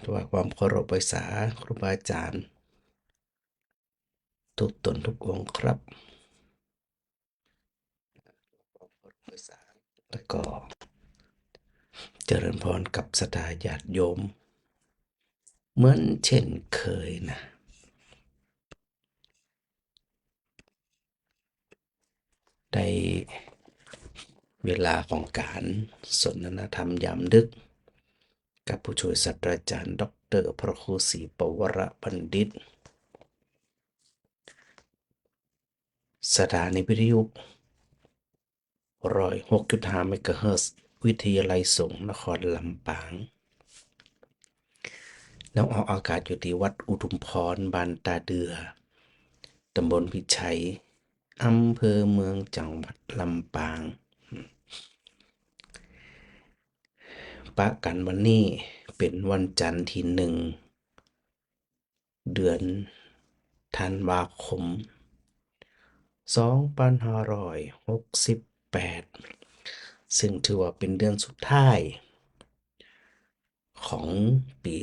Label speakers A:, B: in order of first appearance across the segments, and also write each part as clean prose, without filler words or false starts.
A: ด้วยความเคารพไปษาครูบาอาจารย์ทุกตนทุกองค์ครับไปษาแล้วก็เจริญพรกับศรัทธาญาติโยมเหมือนเช่นเคยนะได้เวลาของการสนทนาธรรมยามดึกกับผู้ช่วยศาสตราจารย์ดอกเตอรพระครูศรีปวรบัณฑิตสถานีวิทยุ106.5เมกะเฮิรตซ์วิทยาลัยสงฆ์นครลำปางแล้วออกอากาศอยู่ที่วัดอุทุมพรบ้านตาเดือตำบลพิชัยอำเภอเมืองจังหวัดลำปางปะกันวันนี้เป็นวันจันทร์ที่1เดือนธันวาคม2568ซึ่งถือว่าเป็นเดือนสุดท้ายของปี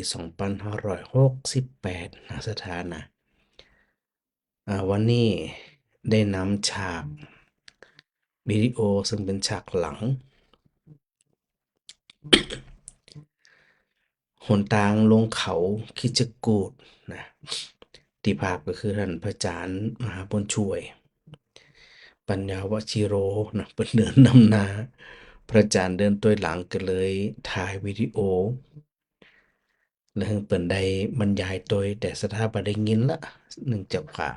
A: 2568นะสถานะวันนี้ได้นำฉากวิดีโอซึ่งเป็นฉากหลังหนทางลงเขาคิดกูฏนะที่ภาพก็คือท่านพระอาจารย์มหาบุญช่วยปัญญาวชิโรนะเป็นเดินนำหน้าพระอาจารย์เดินตัวหลังก็เลยถ่ายวิดีโอแล้วเปิ่นได้บรรยายโดยแต่สถาบันได้ยินละเนื่องจากว่า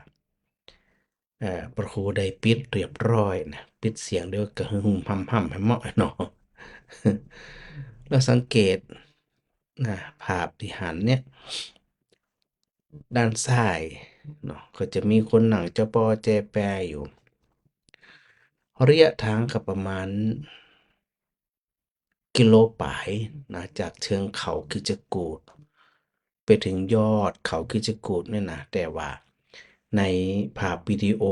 A: พระครูได้ปิดเรียบร้อยนะปิดเสียงเดียวก็หึ่มๆๆให้เหมาะเนาะแล้วสังเกตนะภาพที่หันเนี่ยด้านซ้ายเนาะก็จะมีคนนั่งเจ้าปอแจแปอยู่ระยะทางก็ประมาณกิโลปลายนะจากเชิงเขาคิดกูฏไปถึงยอดเขาคิดกูฏเนี่ยนะแต่ว่าในภาพวิดีโอ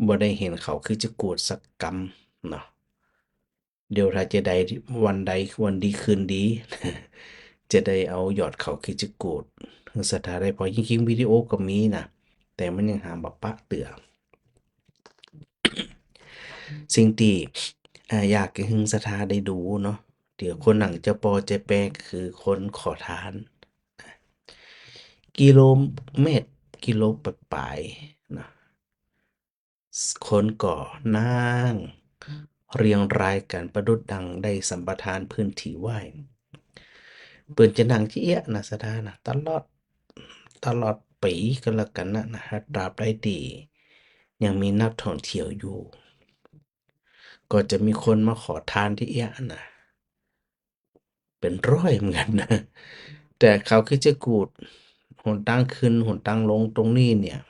A: บ่ได้เห็นเขาคิดกูฏสักกำเนาะเดี๋ยวถ้าจะได้วันใดวันดีคืนดี จะได้เอายอดเขาคิดกูฏสถานได้พอจริงๆวิดีโอก็มีนะแต่มันยังหาบ่ปะเตือสิ่งที่อยากให้สถานได้ดูเนาะเดี๋ยวคนหนังจะปอจะแปลคือคนขอทานกิโลเมตรกิโลปลายๆนะคนก่อนั่งเรียงรายกันประดุจดังได้สัมปทานพื้นที่ไหว้เปิ่นจะนั่งที่เอี้ยนะสถานนะตลอดปีก็แล้วกันนะฮะตราบใดที่ยังมีนักท่องเที่ยวอยู่ก็จะมีคนมาขอทานที่เอี้ยนะเป็นร้อยเหมือนกันนะแต่เขาคิดจะกูดหนตั้งขึ้นหนตั้งลงตรงนี้เนี่ย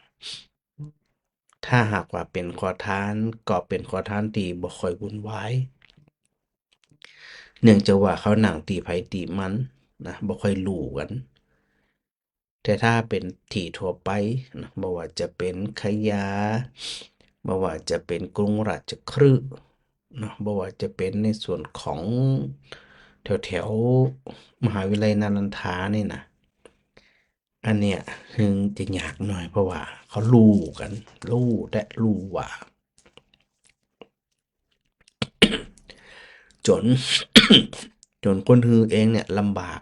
A: ถ้าหากว่าเป็นขอทานก็เป็นขอทานที่บ่ค่อยวุ่นวายเนื่องจากว่าเขานั่งตีไผตีมันนะบ่ค่อยรู้กัน แต่ถ้าเป็นที่ทั่วไปนะบ่ว่าจะเป็นขยาบ่ว่าจะเป็นกรุงราชคฤห์เนาะบ่ว่าจะเป็นในส่วนของแถวๆมหาวิทยาลัยนารันทานี่นะอันเนี้ยถึงจะยากหน่อยเพราะว่าเขารู้กันรู้และรู้ว่าจนจนคนฮือเองเนี่ยลำบาก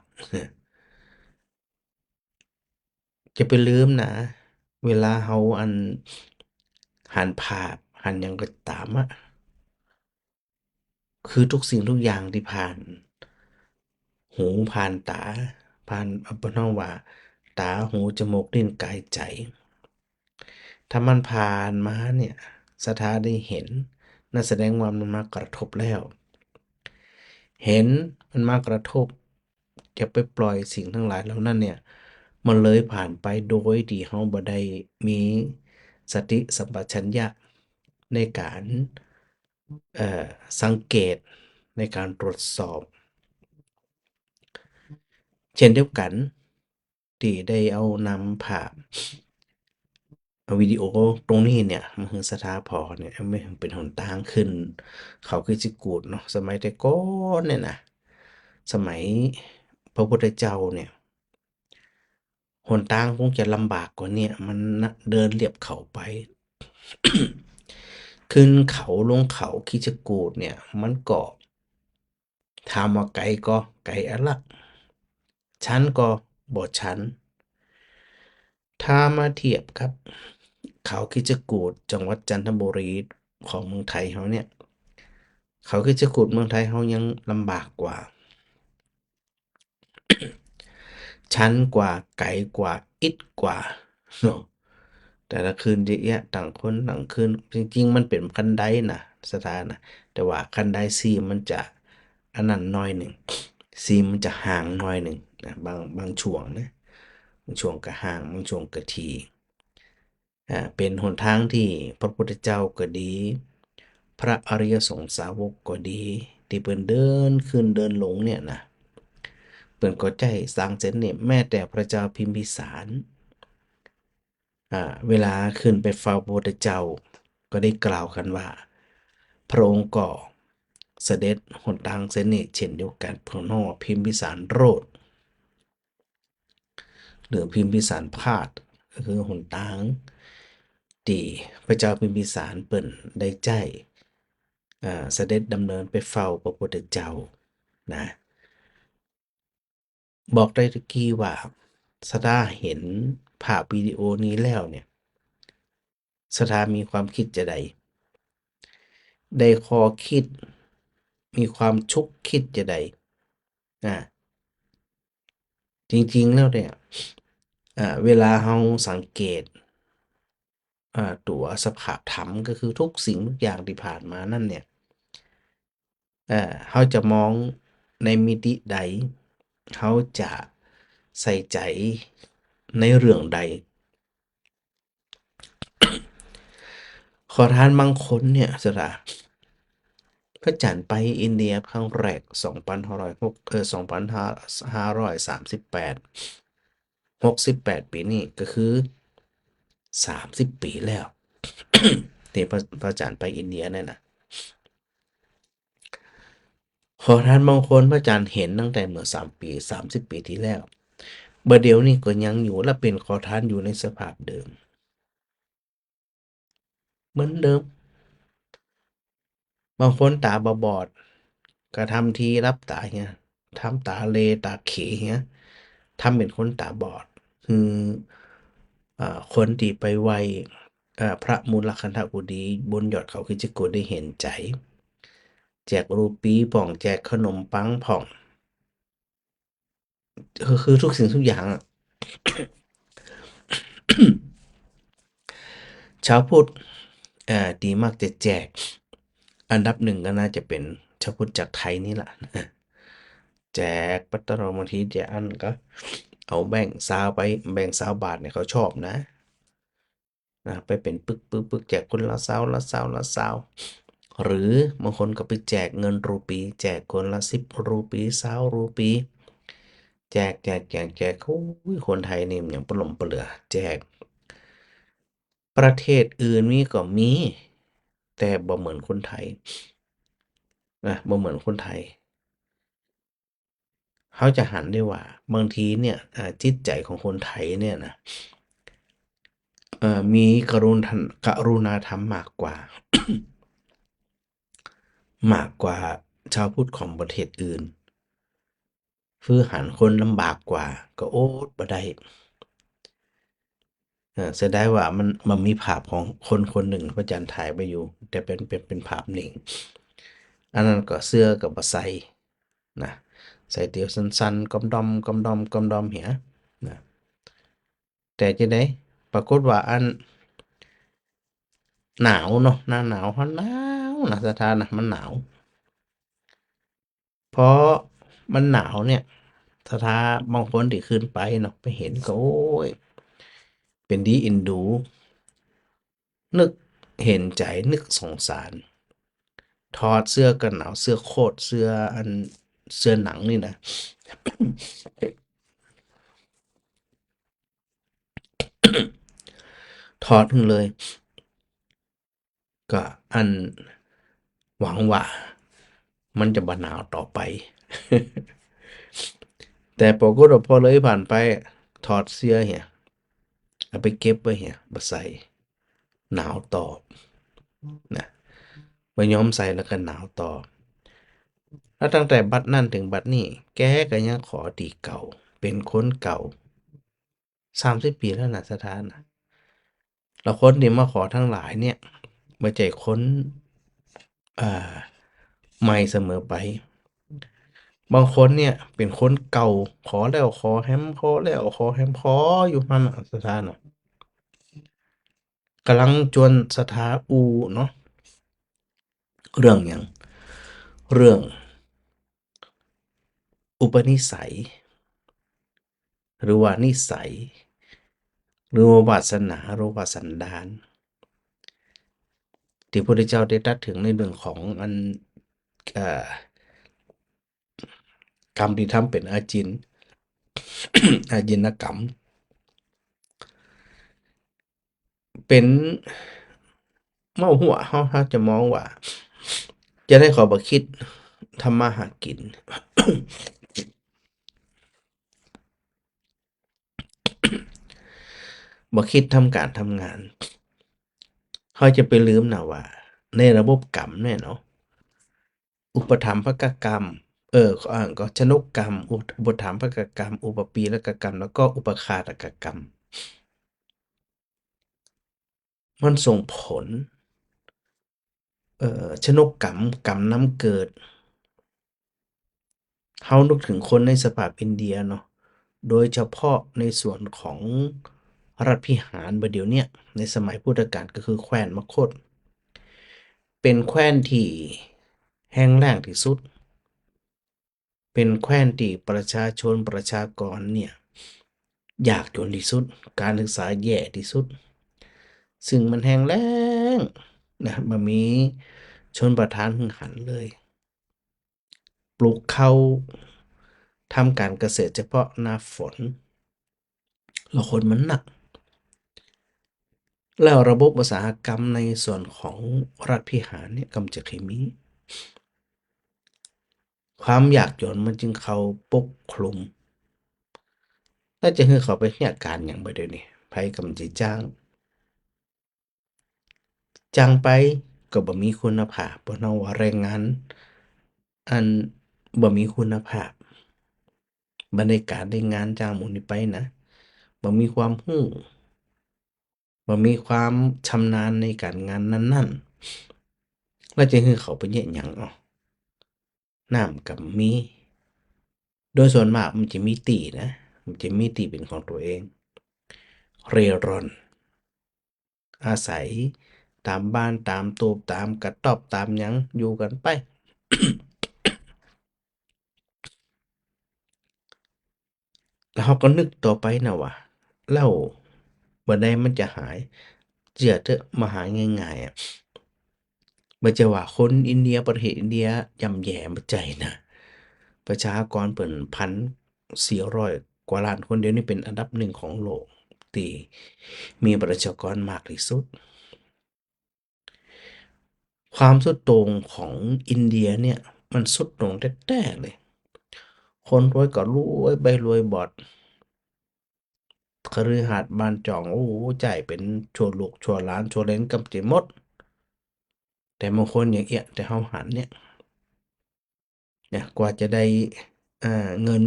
A: จะไปลืมนะเวลาเฮาหันภาพหันหยังก็ตามอะ คือทุกสิ่งทุกอย่างที่ผ่านหูผ่านตาผ่านเปิ้นว่าตาหูจมูกลิ้นกายใจถ้ามันผ่านมาเนี่ยสถาได้เห็นนั่นแสดงว่ามันมากระทบแล้วเห็นมันมากระทบจะไปปล่อยสิ่งทั้งหลายเหล่านั้นเนี่ยมันเลยผ่านไปโดยที่เราบ่ได้มีสติสัมปชัญญะในการเอ่อสังเกตในการตรวจสอบ เช่นเดียวกันที่ได้เอานำภาพวิดีโอตรงนี้เนี่ยมาคือสถาพรเนี่ยไม่เป็นหนทางขึ้นเขาคือจิกูดเนาะสมัยแต่ก่อนเนี่ยนะสมัย ระพุทธเจ้าเนี่ยหนทางคงจะลำบากกว่าเนี่ยมันนะเดินเลียบเขาไป ขึ้นเขาลงเขาคิชกูฏเนี่ยมันก็ถามว่าไกลก็ไกลอะละชันก็บ่ชันถ้ามาเทียบครับเขาคิชกูฏจังหวัดจันทบุรีของเมืองไทยเขาเนี่ยเขาคิชกูฏเมืองไทยเขายังลำบากกว่าชันกว่าไกลกว่าอิดกว่าเนาะแต่ละคืนเยอะแยะต่างคนต่างคืนจริงๆมันเป็นคันไดนะสถานนะแต่ว่าคันไดซีมันจะอันนั้นน้อยหนึ่งซีมันจะห่างน้อยหนึ่งนะบางช่วงนะบางช่วงก็ห่างบางช่วงก็ทีเป็นหนทางที่พระพุทธเจ้าก็ดีพระอริยสงสาวกก็ดีที่เพิ่นเดินขึ้นเดินลงเนี่ยนะเพิ่นก็ใจสร้างเสร็จเนี่ยแม้แต่พระเจ้าพิมพิสาร เวลาขึ้นไปเฝ้าพระพุทธเจ้าก็ได้กล่าวกันว่าพระองค์ก็เสด็จหนทางเส้นนี้เช่นเดียวกันพระนอพิมพิสารโรดหรือพิมพิสารพาดก็คือหนทางที่พระเจ้าพิมพิสารเปิ่นได้ใจเสด็จดำเนินไปเฝ้าพระพุทธเจ้านะบอกได้ตะกี้ว่าสดาเห็นภาพวิดีโอนี้แล้วเนี่ยสดามีความคิดจะใด ได้คอคิดมีความชุกคิดจะใดอ่าจริงๆแล้วเนี่ยเวลาเราสังเกตตัวสภาพธรรมก็คือทุกสิ่งทุกอย่างที่ผ่านมานั่นเนี่ยเขาจะมองในมิติใดเขาจะใส่ใจในเรื่องใดขอทานบางคนเนี่ยสระพระจันทร์ไปอินเดียครั้งแรก2538 68 ปีนี่ก็คือ30 ปีแล้วที่พระอาจารย์ไปอินเดียเนี่ยนะขอทานบางคนพระอาจารย์เห็นตั้งแต่เมื่อ3 ปี30 ปีที่แล้วบัดเดี๋ยวนี้ก็ยังอยู่และเป็นขอทานอยู่ในสภาพเดิมเหมือนเดิมบางคนตาบอดก็ทำทีรับตาเงี้ยทำตาเลตาเขเงี้ยทำเป็นคนตาบอดคือคนที่ไปไหว้พระมูลคันธกุฎีบนยอดเขาคิดจกูฏได้เห็นใจแจกรูปีผ่องแจกขนมปังผ่องคือทุกสิ่งทุกอย่างอะชาวพุทธดีมากจะแจกอันดับหนึ่งก็น่าจะเป็นชาวพุทธจากไทยนี่แหละแจกปัตตรบางทีแจกอันก็เอาแบ่งซาวไปแบ่งซาวบาทเนี่ยเขาชอบนะไปเป็นปึกแจกคนละซาวละซาวละซาวหรือบางคนก็ไปแจกเงินรูปีแจกคนละ10 รูปี20 รูปีแจกโอ้ยคนไทยนี่มันอย่างปลมปเหลือแจกประเทศอื่นมีก็มีแต่บ่เหมือนคนไทยนะบ่เหมือนคนไทยเขาจะหันได้ว่าบางทีเนี่ยจิตใจของคนไทยเนี่ยนะมีกรุณาธรรมมากกว่าชาวพุทธของประเทศอื่นคือหันคนลำบากกว่าก็โอ๊ตบ่ได้เสียดายว่ามันมีภาพของคนคนหนึ่งพระอาจารย์ถ่ายไปอยู่แต่เป็นภาพนิ่งอันนั้นก็เสื้อกับบ่ใส่นะใส่เตียวสั้นๆกำดอมเหียนะแต่จังได๋ปรากฏว่าอันหนาวเนาะหน้าหนาวฮ้อนหนาวนะสถานน่ะมันหนาวเพราะมันหนาวเนี่ยสถาบางคนที่ขึ้นไปเนาะไปเห็นก็โอ๊ยเป็นดีเอ็นดูนึกเห็นใจนึกสงสารถอดเสื้อกันหนาวเสื้อโคตเสื้ออันเสื้อหนังนี่นะถอดทิ้งเลยก็อันหวังว่ามันจะบ่หนาวต่อไป แต่ปรากฏว่าพอเลยผ่านไปถอดเสื้อเหี่ยเอาไปเก็บไว้เหี่ยบ่ใส่หนาวตอบนะบ่ยอมใส่แล้วก็หนาวตอบแล้วตั้งแต่บัดนั้นถึงบัดนี้แกก็ยังขอตีเก่าเป็นคนเก่า30ปีแล้วนะสถานน่ะแล้วคนที่มาขอทั้งหลายเนี่ยบ่ใช่คนอ่าใหม่เสมอไปบางคนเนี่ยเป็นคนเก่าขอแล้วขอแฮมขอแล้วขอแฮมขออยู่นั่นน่ะสถานน่ะกำลังจวนสถาอูเนาะเรื่องหยังเรื่องอุปนิสัยหรือว่านิสัยหรือว่าวาสนาหรือว่าสันดานที่พระพุทธเจ้าได้ตรัสถึงในเรื่องของอันเอ่อกรรมที่ทำเป็นอาจิน อาจินกรรมเป็นเมาหัวเขาจะมองว่าจะได้ขอบ่คิดทำมาหากิน บ่คิดทำการทำงานเขาจะไปลืมนะว่าในระบบกรรมเนี่ยเนาะอุปถัมภกกรรมก็ชนกกรรมอุปถัมภกกรรมอุปปีรกกรรมแล้วก็อุปฆาตกกรรมมันส่งผลชนกกรรมกรรมนำเกิดเฮานึกถึงคนในสภาพอินเดียเนาะโดยเฉพาะในส่วนของรัฐพิหารบัดเดี๋ยวเนี้ยในสมัยพุทธกาลก็คือแคว้นมคธเป็นแคว้นที่แห้งแล้งที่สุดเป็นแคว้นที่ประชาชนประชากรเนี่ยยากจนที่สุดการศึกษาแย่ที่สุดซึ่งมันแห้งแล้งนะบ่มีชนประทานหึงหันเลยปลูกข้าวทำการเกษตรเฉพาะหน้าฝนแล้วคนมันหนัก แล้วระบบอุตสาหกรรมในส่วนของรัฐพิหารเนี่ยกำจัดเคมีความยากจนมันจึงเข้าปกคลุมแล้วจะให้เขาไปเนี่ยการอย่างบ่เดี๋ยวนี้ไผก็มันสิจ้างไปก็บ่มีคุณภาพบ่เนาะว่าแรงงานอันบ่มีคุณภาพบ่ได้การได้งานจ้างหมู่นี้ไปนะบ่มีความรู้บ่มีความชำนาญในการงานนั้นๆแล้วจะให้เขาไปเฮ็ดหยังอ้อน้ำก็บ่มี โดยส่วนมากมันจะมีตีนะมันจะมีตีเป็นของตัวเองเร่ร่อนอาศัยตามบ้านตามตูบตามกระต๊อบตามหยังอยู่กันไปแล้วเขาก็นึกต่อไปนะว่าแล้วบัดใดมันจะหายเจือเถอะมาหายง่ายๆอะบ่ใช่ว่าคนอินเดียประเทศอินเดียย่ำแย่บ่ใช่นะประชากรเปิ่น1,400กว่าล้านคนเดี๋ยวนี้เป็นอันดับหนึ่งของโลกที่มีประชากรมากที่สุด ความสุดโต่งของอินเดียเนี่ยมันสุดโต่งแท้ๆเลยคนรวยก็รวยไปรวยบอดคฤหัสถ์บ้านจ่องโอ้โฮจ่ายเป็นชั่วลูกชั่วหลานชั่วเหลนกำจิหมดแต่บางคนอย่างเอี้ยแต่เฮาหันเนี่ยกว่าจะได้เงิน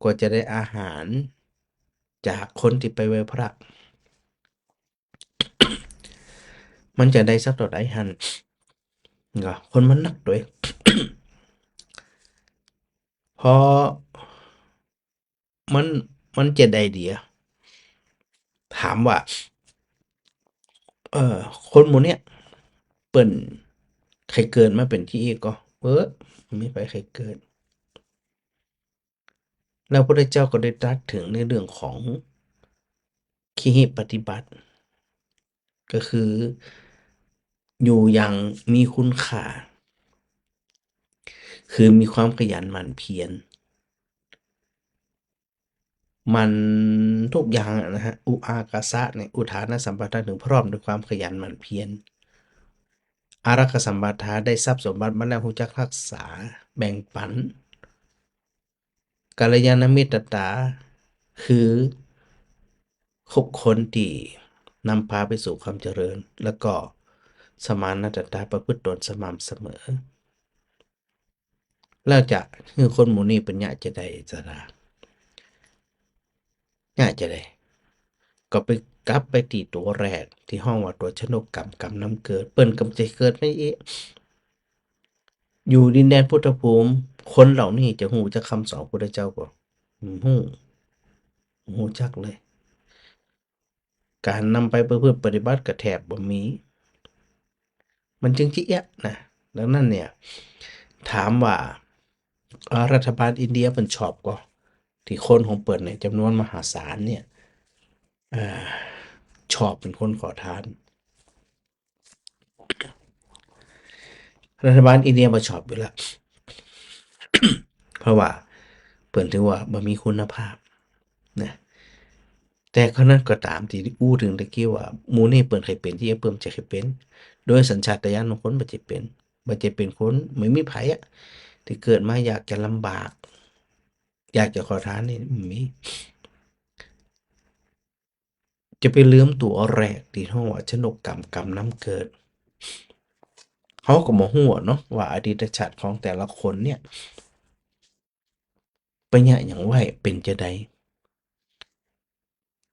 A: กว่าจะได้อาหารจากคนที่ไปไหว้พระมันจะได้สักเท่าใดหั้นก็คนมันหนักด้วยพอมันมันจะได้เดียถามว่า เอ่อคนหมู่เนี้ยเปิ่นใครเกิดมาเป็นที่อีก็ไม่ไปใครเกิดแล้วพระพุทธเจ้าก็ได้ตรัสถึงในเรื่องของคิหิปฏิบัติก็คืออยู่อย่างมีคุณค่าคือมีความขยันหมั่นเพียรมันทุกอย่างอะนะฮะอุอากาสะเนี่ยอุทานสัมปทาถึงพร้อมด้วยความขยันหมั่นเพียรอารักขสัมปทาได้ทรัพย์สมบัติมาแล้วรู้จักรักษาแบ่งปัน กัลยาณมิตรตาคือคบคนที่นำพาไปสู่ความเจริญแล้วก็สมานตตาประพฤติตนสม่ำเสมอแล้วจะคือคนหมู่นี้เป็นญาจะได้จะดาญาจะได้ก็ไปกลับไปที่ตัวแรกที่ห้องว่าตัวชนกกรรมกรรมนำเกิดเปิ้นกำใจเกิดไม่เอะอยู่ดินแดนพุทธภูมิคนเหล่านี้จะหูจักคำสอนพุทธเจ้าบ่หูจักเลยการนำไปประพฤติปฏิบัติก็แทบบ่มีมันจึงจิแยะนะดังนั้นเนี่ยถามว่ารัฐบาลอินเดียเพิ่นชอบบ่ที่คนของเปิ้นเนี่ยจำนวนมหาศาลเนี่ยชอบเป็นคนขอทานรัฐบาลอินเดียบ่ชอบอยู่แล้วเพราะว่าเปิ้นถือว่าบ่มีคุณภาพนะแต่ก็นั้นก็ตามที่อู้ถึงตะกี้ว่าหมู่นี้เปิ้นเคยเป็นที่เปิ้นจะเคยเป็นโดยสัญชาตญาณของคนบ่จะเป็นคนไม่มีไผอะที่เกิดมาอยากจะลำบากอยากจะขอทานนี่บ่มีจะไปลืมตัวแรกที่เฮาว่าชนกกรรมกรรมนำเกิดเฮาก็บ่ฮู้อะเนาะว่าอดีตชาติของแต่ละคนเนี่ยไปหยังหยังไว้เป็นจั่งใด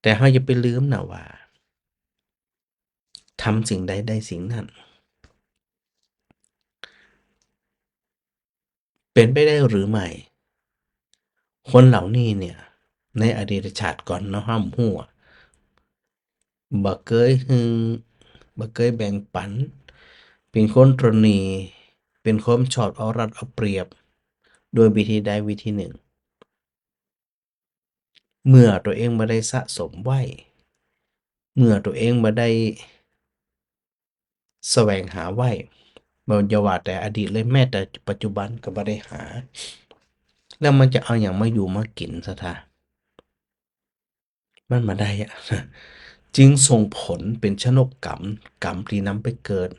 A: แต่เฮาอย่าไปลืมนะว่าทำสิ่งใดได้สิ่งนั้นเป็นไปได้หรือไม่คนเหล่านี้เนี่ยในอดีตชาติก่อนเนาะเราบ่ฮู้อะบ่เคยบ่เคยแบ่งปันเป็นคนตระหนี่เป็นคนชอบเอารัดเอาเปรียบโดยวิธีใดวิธีหนึ่งเมื่อตัวเองบ่ได้สะสมไว้เมื่อตัวเองบ่ได้แสวงหาไว้บ่อย่าว่าแต่อดีตเลยแม้แต่ปัจจุบันก็บ่ได้หาแล้วมันจะเอาหยังมาอยู่มากินซะท่ามันบ่ได้อะจึงส่งผลเป็นชนกกรรมกรรมที่นำไปเกิด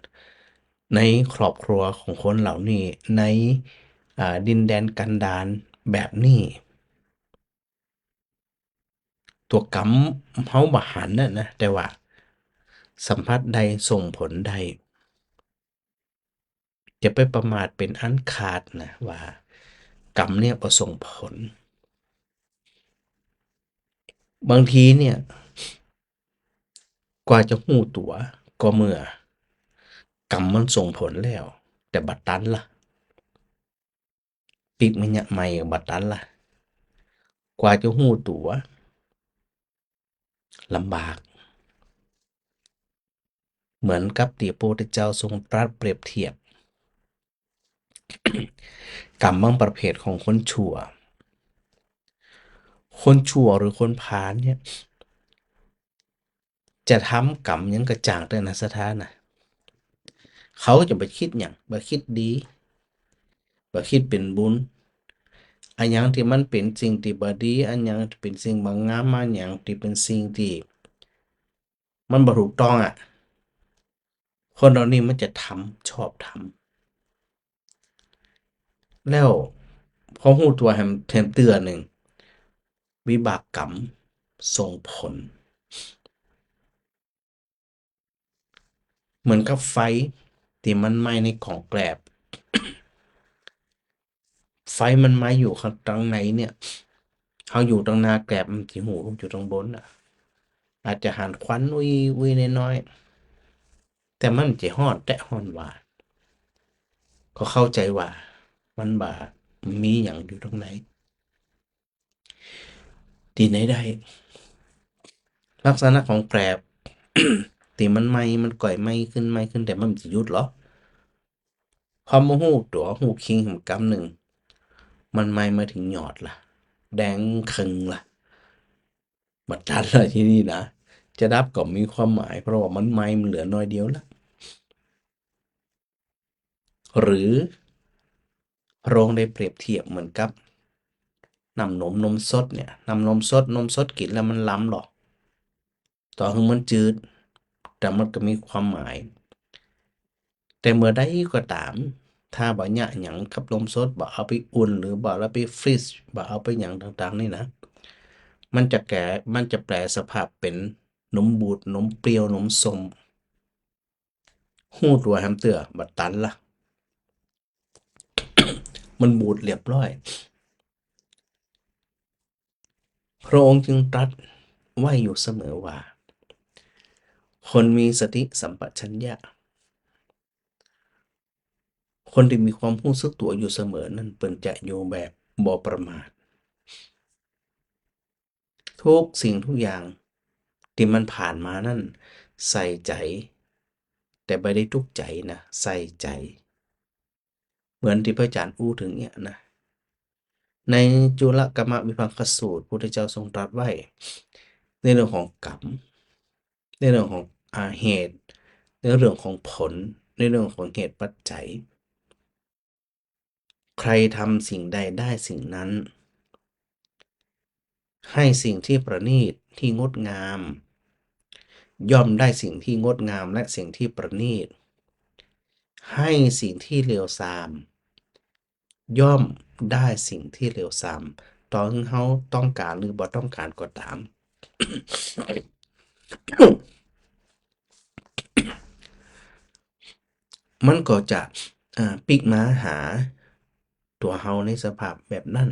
A: ในครอบครัวของคนเหล่านี้ในดินแดนกันดารแบบนี้ตัวกรรมเฮาบ่หันน่ะนะแต่ว่าสัมผัสใดส่งผลใดอย่าไปประมาทเป็นอันขาดนะว่ากรรมเนี่ยบ่ส่งผลบางทีเนี่ยกว่าจะรู้ตัวก็เมื่อกรรมมันส่งผลแล้วแต่บัดนั้นล่ะปิกมันยะใหม่บัดนั้นล่ะกว่าจะรู้ตัวลำบากเหมือนกับที่พระพุทธเจ้าทรงตรัสเปรียบเทียบกรรมบางประเภทของคนชั่วหรือคนพาลเนี่ยจะทำกรรมหยังก็จ้างแต่นะสถานน่ะเขาก็จะบ่คิดหยังบ่คิดดีบ่คิดเป็นบุญอันหยังที่มันเป็นสิ่งที่บ่ดีอันหยังที่เป็นสิ่งบ่งามอันหยังที่เป็นสิ่งที่มันบ่ถูกต้องอะคนเหล่านี้มันจะทำชอบทำแล้วพอรู้ตัวแถมเตือนหนึ่งวิบากกรรมส่งผลเหมือนกับไฟที่มันไหม้ในกล่องแกลบไฟมันไหม้อยู่ข้างตรงไหนเนี่ยเราอยู่ตรงหน้าแกลบมันสิรู้อยู่ตรงบนน่ะอาจจะหันควันอุ้ยๆน้อยๆแต่มันสิร้อนแต๊ะร้อนว่าก็เข้าใจว่ามันบ่มีหยังอยู่ตรงไหนที่ไหนได้ลักษณะของแกลบที่มันไหม้มันก่อยไหม้ขึ้นแต่มันสิหยุดเหรอพอมารู้ตัวรู้คิงของกำหนึ่งมันไหม้มาถึงยอดล่ะแดงครึ่งล่ะบัดนั้นล่ะที่นี่นะจะดับก็มีความหมายเพราะว่ามันไหม้มันเหลือน้อยเดียวแล้วหรือพระองค์ได้เปรียบเทียบเหมือนกับน้ำนมสดเนี่ยน้ำนมสดกินแล้วมันล้ำหรอต่อให้มันจืดแต่มันก็มีความหมายแต่เมื่อใดก็ตาม ถ้าบ่ยะหยังกับนมสดบ่เอาไปอุ่นหรือบ่แล้วไปฟรีซบ่เอาไปหยังต่างๆนี่นะมันจะแปลสภาพเป็นนมบูดนมเปรี้ยวนมส้มหู้ตัวแฮมเตือบัดตันล่ะมันบูดเรียบร้อยพระองค์จึงตรัสไว้อยู่เสมอว่าคนมีสติสัมปชัญญะคนที่มีความรู้สึกตัวอยู่เสมอนั่นเปิ้นจะอยู่แบบบ่ประมาททุกสิ่งทุกอย่างที่มันผ่านมานั่นใส่ใจแต่ไม่ได้ทุกข์ใจนะใส่ใจเหมือนที่พระอาจารย์อู้ถึงเนี่ยนะในจุลกรรมวิภังคสูตรพุทธเจ้าทรงตรัสไว้ในเรื่องของกรรมในเรื่องของเหตุในเรื่องของผลในเรื่องของเหตุปัจจัยใครทำสิ่งใดได้สิ่งนั้นให้สิ่งที่ประณีตที่งดงามย่อมได้สิ่งที่งดงามและสิ่งที่ประณีตให้สิ่งที่เลวทรามย่อมได้สิ่งที่เลวทรามต่อให้เขาต้องการหรือบ่ต้องการก็ตาม มันก็จะปิกมาหาตัวเฮาในสภาพแบบนั้น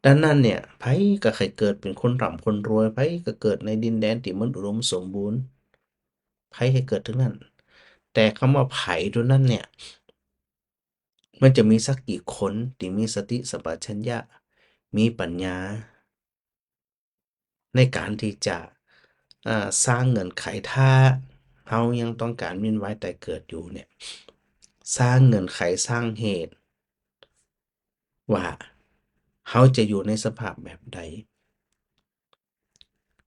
A: ดังนั้นเนี่ยไผก็ใครเกิดเป็นคนร่ำคนรวยไผก็เกิดในดินแดนที่มันอุดมสมบูรณ์ไผให้เกิดถึงนั้นแต่คำว่าไผตัวนั้นเนี่ยมันจะมีสักกี่คนที่มีสติสัมปชัญญะมีปัญญาในการที่จะสร้างเงื่อนไขถ้าเฮายังต้องการเวียนว่ายตายเกิดอยู่เนี่ยสร้างเงื่อนไขสร้างเหตุว่าเขาจะอยู่ในสภาพแบบใด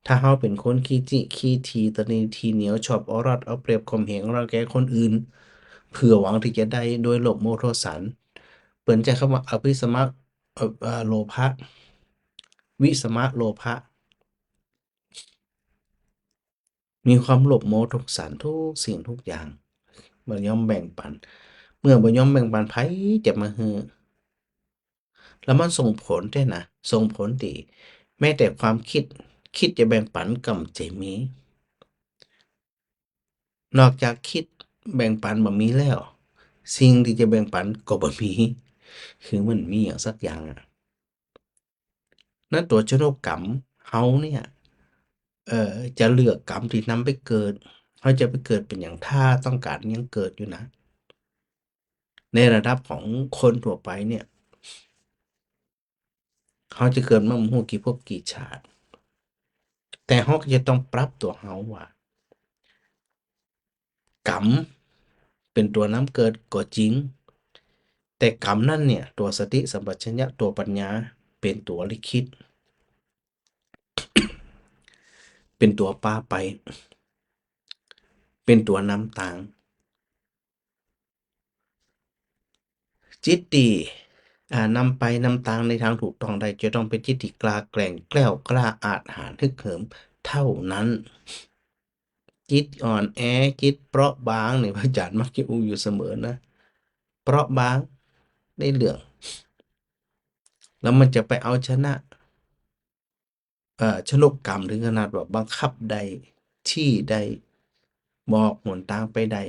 A: ถ้าเขาเป็นคนขี้จิขี้ทีตนีทีเหนียวชอบเอารัดเอาเปรียบข่มเหงรังแกคนอื่นเพื่อหวังที่จะได้โดยโลภโมโทสันเปิ่นใจคำว่าอภิสมะโลภะวิสมะโลภะมีความโลภโมโทสันทุกสิ่งทุกอย่างบ่ยอมแบ่งปันเมื่อบ่ยอมแบ่งปันไผจะมาฮือแล้วมันส่งผลด้วยนะส่งผลดีแม้แต่ความคิดจะแบ่งปันก็จะมีนอกจากคิดแบ่งปันบ่มีแล้วสิ่งที่จะแบ่งปันก็บ่มีคือมันมีหยังสักอย่างอะนั่นตัวชะโนกกรรมเฮาเนี่ยจะเลือกกรรมที่นำไปเกิดเฮาจะไปเกิดเป็นหยังถ้าต้องการหยังเกิดอยู่นะในระดับของคนทั่วไปเนี่ยเขาจะเกิดมาบ่ฮู้กี่ภพกี่ชาติแต่เราก็จะต้องปรับตัวเราว่ากรรมเป็นตัวนำเกิดก็จริงแต่กรรมนั้นเนี่ยตัวสติสัมปชัญญะตัวปัญญาเป็นตัวลิขิตเป็นตัวพาไปเป็นตัวนำทางจิตที่นำไปนำทางในทางถูกต้องได้จะต้องเป็นจิตที่กล้าแกร่งแกล้วกล้าอาจหาญฮึกเหิมเท่านั้นจิตอ่อนแอจิตเปราะบางนี่พระอาจารย์มักจะอู้อยู่เสมอนะเปราะบางในเรื่องแล้วมันจะไปเอาชนะชนกกรรมถึงขนาดว่าบังคับได้ชี้ได้บอกหนทางไปได้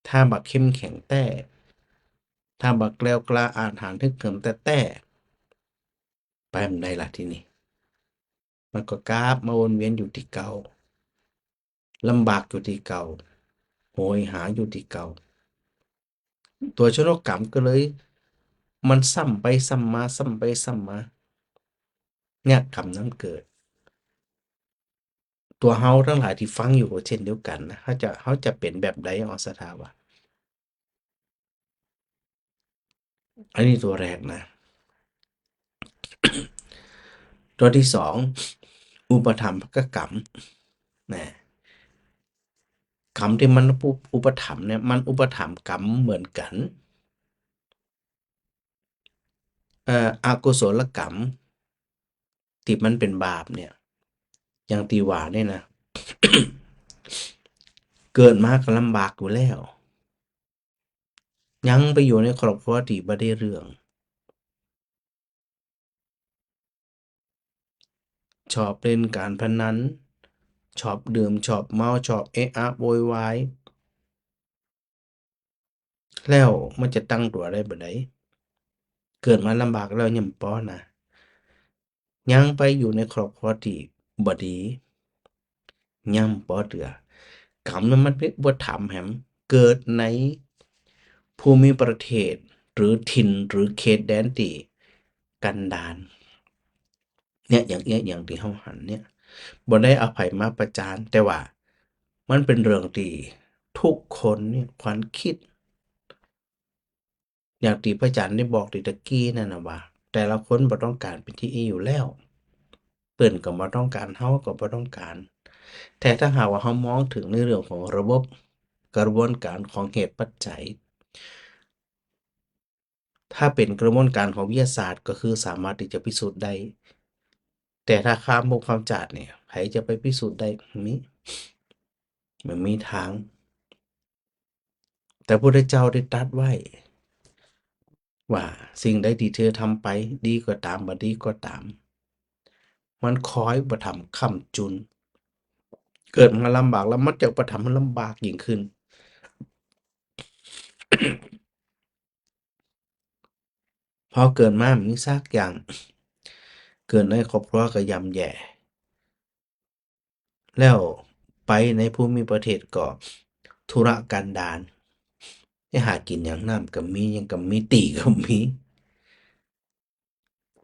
A: ถ้าบักเข้มแข็งแต่ถ้าบักแกล้วกล้าอาจหาญฮึกเหิมแต่ไปมันได้ล่ะทีนี้มันก็กราบมาวนเวียนอยู่ที่เก่าลำบากอยู่ที่เก่าโหยหาอยู่ที่เก่าตัวชนกกรรมก็เลยมันซ้ำไปซ้ำมาซ้ำไปซ้ำมาเนี่ยกรรมนั้นเกิดตัวเฮาทั้งหลายที่ฟังอยู่ก็เช่นเดียวกันนะเขาจะเป็นแบบใดอ๋อสถาวะอันนี้ตัวแรกนะตัวที่สองอุปถัมภกกรรมนะกรรมที่มันอุปถัมภ์เนี่ยมันอุปถัมภ์กรรมเหมือนกันอกุศลกรรมที่มันเป็นบาปเนี่ยอย่างที่ว่าเนี่ยนะเกิดมาก็ลำบากอยู่แล้ว ยังไปอยู่ในครอบครัวที่บ่ได้เรื่องชอบเล่นการพนันชอบดื่มชอบเมาชอบเอะอะโวยวายแล้วมันจะตั้งตัวได้บ่ได้เกิดมาลำบากแล้วยังป้อนะยังไปอยู่ในครอบครัวที่บ่ดียังบ่เตือกรรมนั้นมันเป็นบ่ถามแหมเกิดในภูมิประเทศหรือถิ่นหรือเขตแดนที่กันดารเนี่ยอย่างเงี้ยอย่างที่เฮาหันเนี่ยบ่ได้เอาไผมาประจานแต่ว่ามันเป็นเรื่องที่ทุกคนเนี่ยควรคิดอย่างที่พระอาจารย์ได้บอกที่ตะกี้นั่นน่ะว่าแต่ละคนบ่ต้องการเป็นที่อยู่แล้วเพิ่นก็บ่ต้องการเฮาก็บ่ต้องการแต่ถ้าหากว่าเฮามองถึงในเรื่องของระบบกระบวนการของเหตุปัจจัยถ้าเป็นกระบวนการของวิทยาศาสตร์ก็คือสามารถที่จะพิสูจน์ได้แต่ถ้าข้ามมุกความจาดเนี่ยไผจะไปพิสูจน์ได้มิมันมีทางแต่พระพุทธเจ้าได้ตรัสไว้ว่าสิ่งใดที่เธอทำไปดีก็ตามบ่ดีก็ตามมันคอยบ่ทำค้ำจุนเกิดมาลำบากแล้วมันจะบ่ทำให้ลำบากยิ่งขึ้นพอเกิดมามีซักอย่างเกิดในครอบครัวก็ย่ำแย่แล้วไปในภูมิประเทศก็ทุรกันดารให้หากินหยังน้ำก็มีหยังก็มีตีก็มี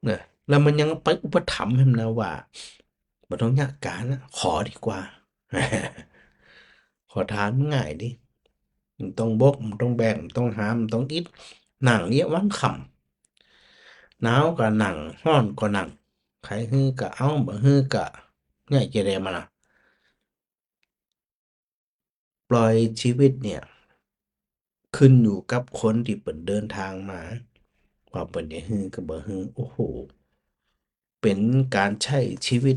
A: นะแล้วมันยังไปอุปถัมภ์ให้มันนะว่าบ่ต้องยากการนะขอดีกว่าขอทานมันง่ายดิมันต้องบกมันต้องแบกมันต้องหามมันต้องอิดนั่งเรียกวันค่ำหนาวก็นั่งร้อนก็นั่งใครฮื้อก็เอาบ่ฮื้อก็เนี่ยจะได้มาล่ะปล่อยชีวิตเนี่ยขึ้นอยู่กับคนที่เปิ่นเดินทางมาว่าเปิ่นจะฮื้อก็บ่ฮื้อโอ้โฮเป็นการใช้ชีวิต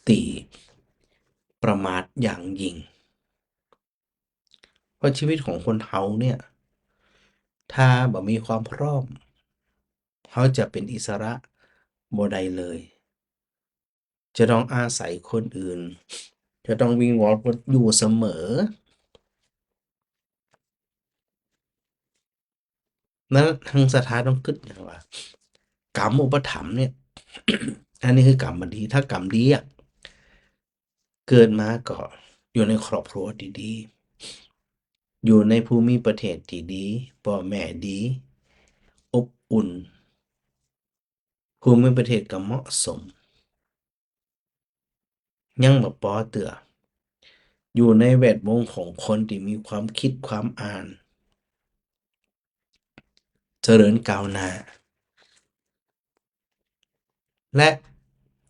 A: ที่ประมาทอย่างยิ่งเพราะชีวิตของคนเราเนี่ยถ้าบ่มีความพร้อมเขาจะเป็นอิสระบ่ได้เลยจะต้องอาศัยคนอื่นจะต้องวิงวอนคนอยู่เสมอนั้นทางศรัทธาต้องคิดอย่างว่ากรรมอุปถัมภ์เนี่ยอันนี้คือกรรมดีถ้ากรรมดีอะเกิดมาก็อยู่ในครอบครัวที่ดีอยู่ในภูมิประเทศที่ดีพ่อแม่ดีอบอุ่นภูมิประเทศก็เหมาะสมยังบ่พอเตื้ออยู่ในแวดวงของคนที่มีความคิดความอ่านเจริญก้าวหน้าและ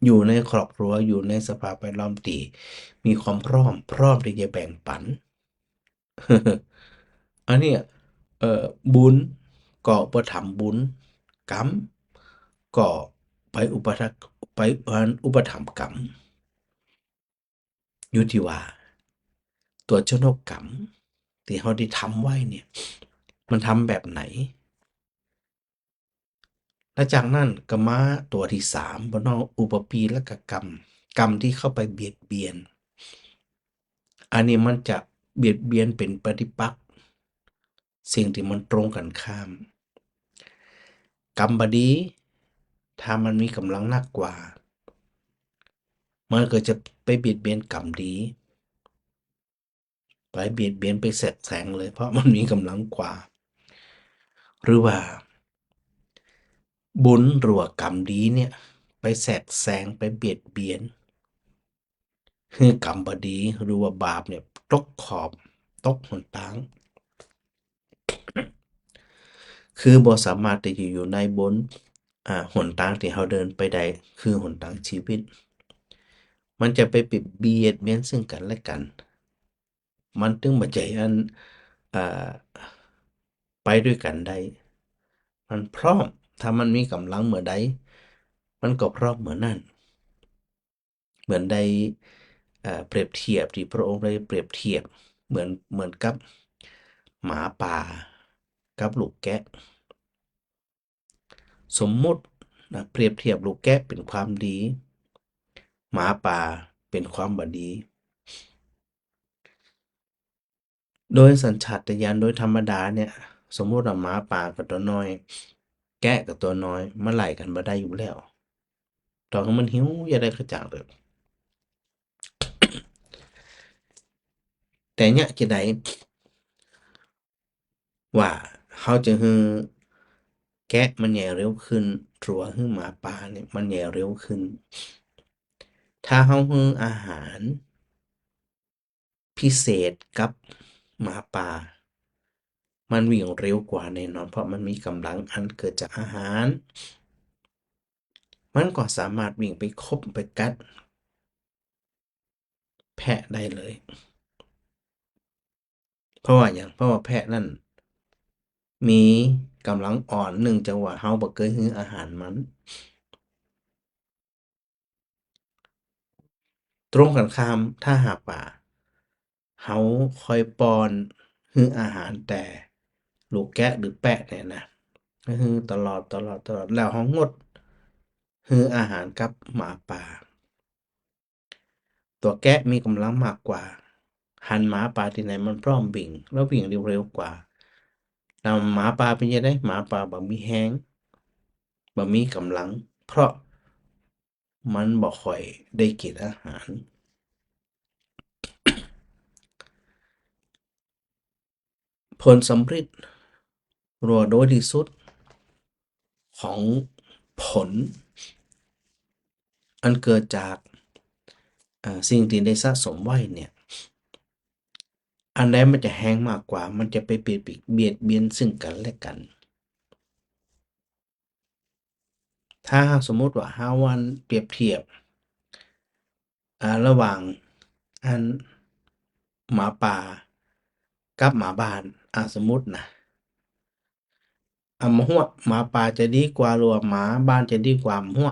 A: อยู่ในครอบครัวอยู่ในสภาพแวดล้อมที่มีความพร้อมที่จะแบ่งปันอันเนี้ยบุญก็อุปถัมภ์บุญกรรมก็ไปอุปถักไปอุปถัมภ์กรรมอยู่ที่ว่าตัวเจ้านกกรรมที่เราได้ทำไว้เนี่ยมันทำแบบไหนและจากนั้นก็มาตัวที่3บ่เนาะอุปปีและกกรรมกรรมที่เข้าไปเบียดเบียนอันนี้มันจะเบียดเบียนเป็นปฏิปักษ์สิ่งที่มันตรงกันข้ามกรรมบดีถ้ามันมีกำลังหนักกว่ามันก็จะไปเบียดเบียนกรรมดีไปเบียดเบียนไปแสงเลยเพราะมันมีกำลังกว่าหรือว่าบุญหรือว่ากรรมดีเนี่ยไปแสงไปเบียดเบียนคือกรรมบดีหรือว่าบาปเนี่ยตกขอบตกหนทางคือบ่สามารถที่จะอยู่ในบนหนทางที่เราเดินไปได้คือหนทางชีวิตมันจะไปเบียดเบียนซึ่งกันและกันมันถึงบ่ใจอันอ่าไปด้วยกันได้มันพร้อมถ้ามันมีกำลังเมื่อใดมันก็พร้อมเมื่อนั้นเหมือนได้เปรียบเทียบที่พระองค์ได้เปรียบเทียบเหมือนกับ หมาป่ากับลูกแกะสมมุตินะเปรียบเทียบลูกแกะเป็นความดีหมาป่าเป็นความบ่ดีโดยสัญชาตญาณโดยธรรมดาเนี่ยสมมุติว่าหมาป่ากับตัวน้อยแกะกับตัวน้อยมันไล่กันบ่ได้อยู่แล้วตอนมันหิวอย่าได้กระจ่างเลยแต่เนี่ยจะได้ว่าเขาจะฮือแกะมันใหญ่เร็วขึ้นหรือว่าฮือหมาป่าเนี่ยมันใหญ่เร็วขึ้นถ้าเขาฮืออาหารพิเศษกับหมาป่ามันวิ่งเร็วกว่าแน่นอนเพราะมันมีกำลังอันเกิดจากอาหารมันก็สามารถวิ่งไปคบไปกัดแพะได้เลยเพราะว่าอย่างเพราะว่าแพะนั่นมีกำลังอ่อนเนื่องจากว่าเฮาบ่เคยให้อาหารมันตรงกันข้ามถ้าหากว่าเฮาคอยป้อนให้อาหารแต่ลูกแกะหรือแปะเนี่ยนะก็คือตลอดแล้วเฮางดให้อาหารกับหมาป่าตัวแกะมีกำลังมากกว่าหันหมาป่าที่ไหนมันพร้อมวิ่งแล้ววิ่งเร็วๆกว่าแล้วหมาป่าเป็นจั่งใดหมาป่าบ่มีแรงบ่มีกำลังเพราะมันบ่ค่อยได้กินอาหารผลสำริดหรือว่าโดยที่สุดของผลอันเกิดจากสิ่งที่ได้สะสมไว้เนี่ยอันใดมันจะแรงมากกว่ามันจะไปเบียดเบียนซึ่งกันและกันถ้าสมมุติว่าเฮาวันเปรียบเทียบระหว่างอันหมาป่ากับหมาบ้านสมมุตินะหมาฮ้วหมาป่าจะดีกว่าหรือว่าหมาบ้านจะดีกว่าหมาฮ้ว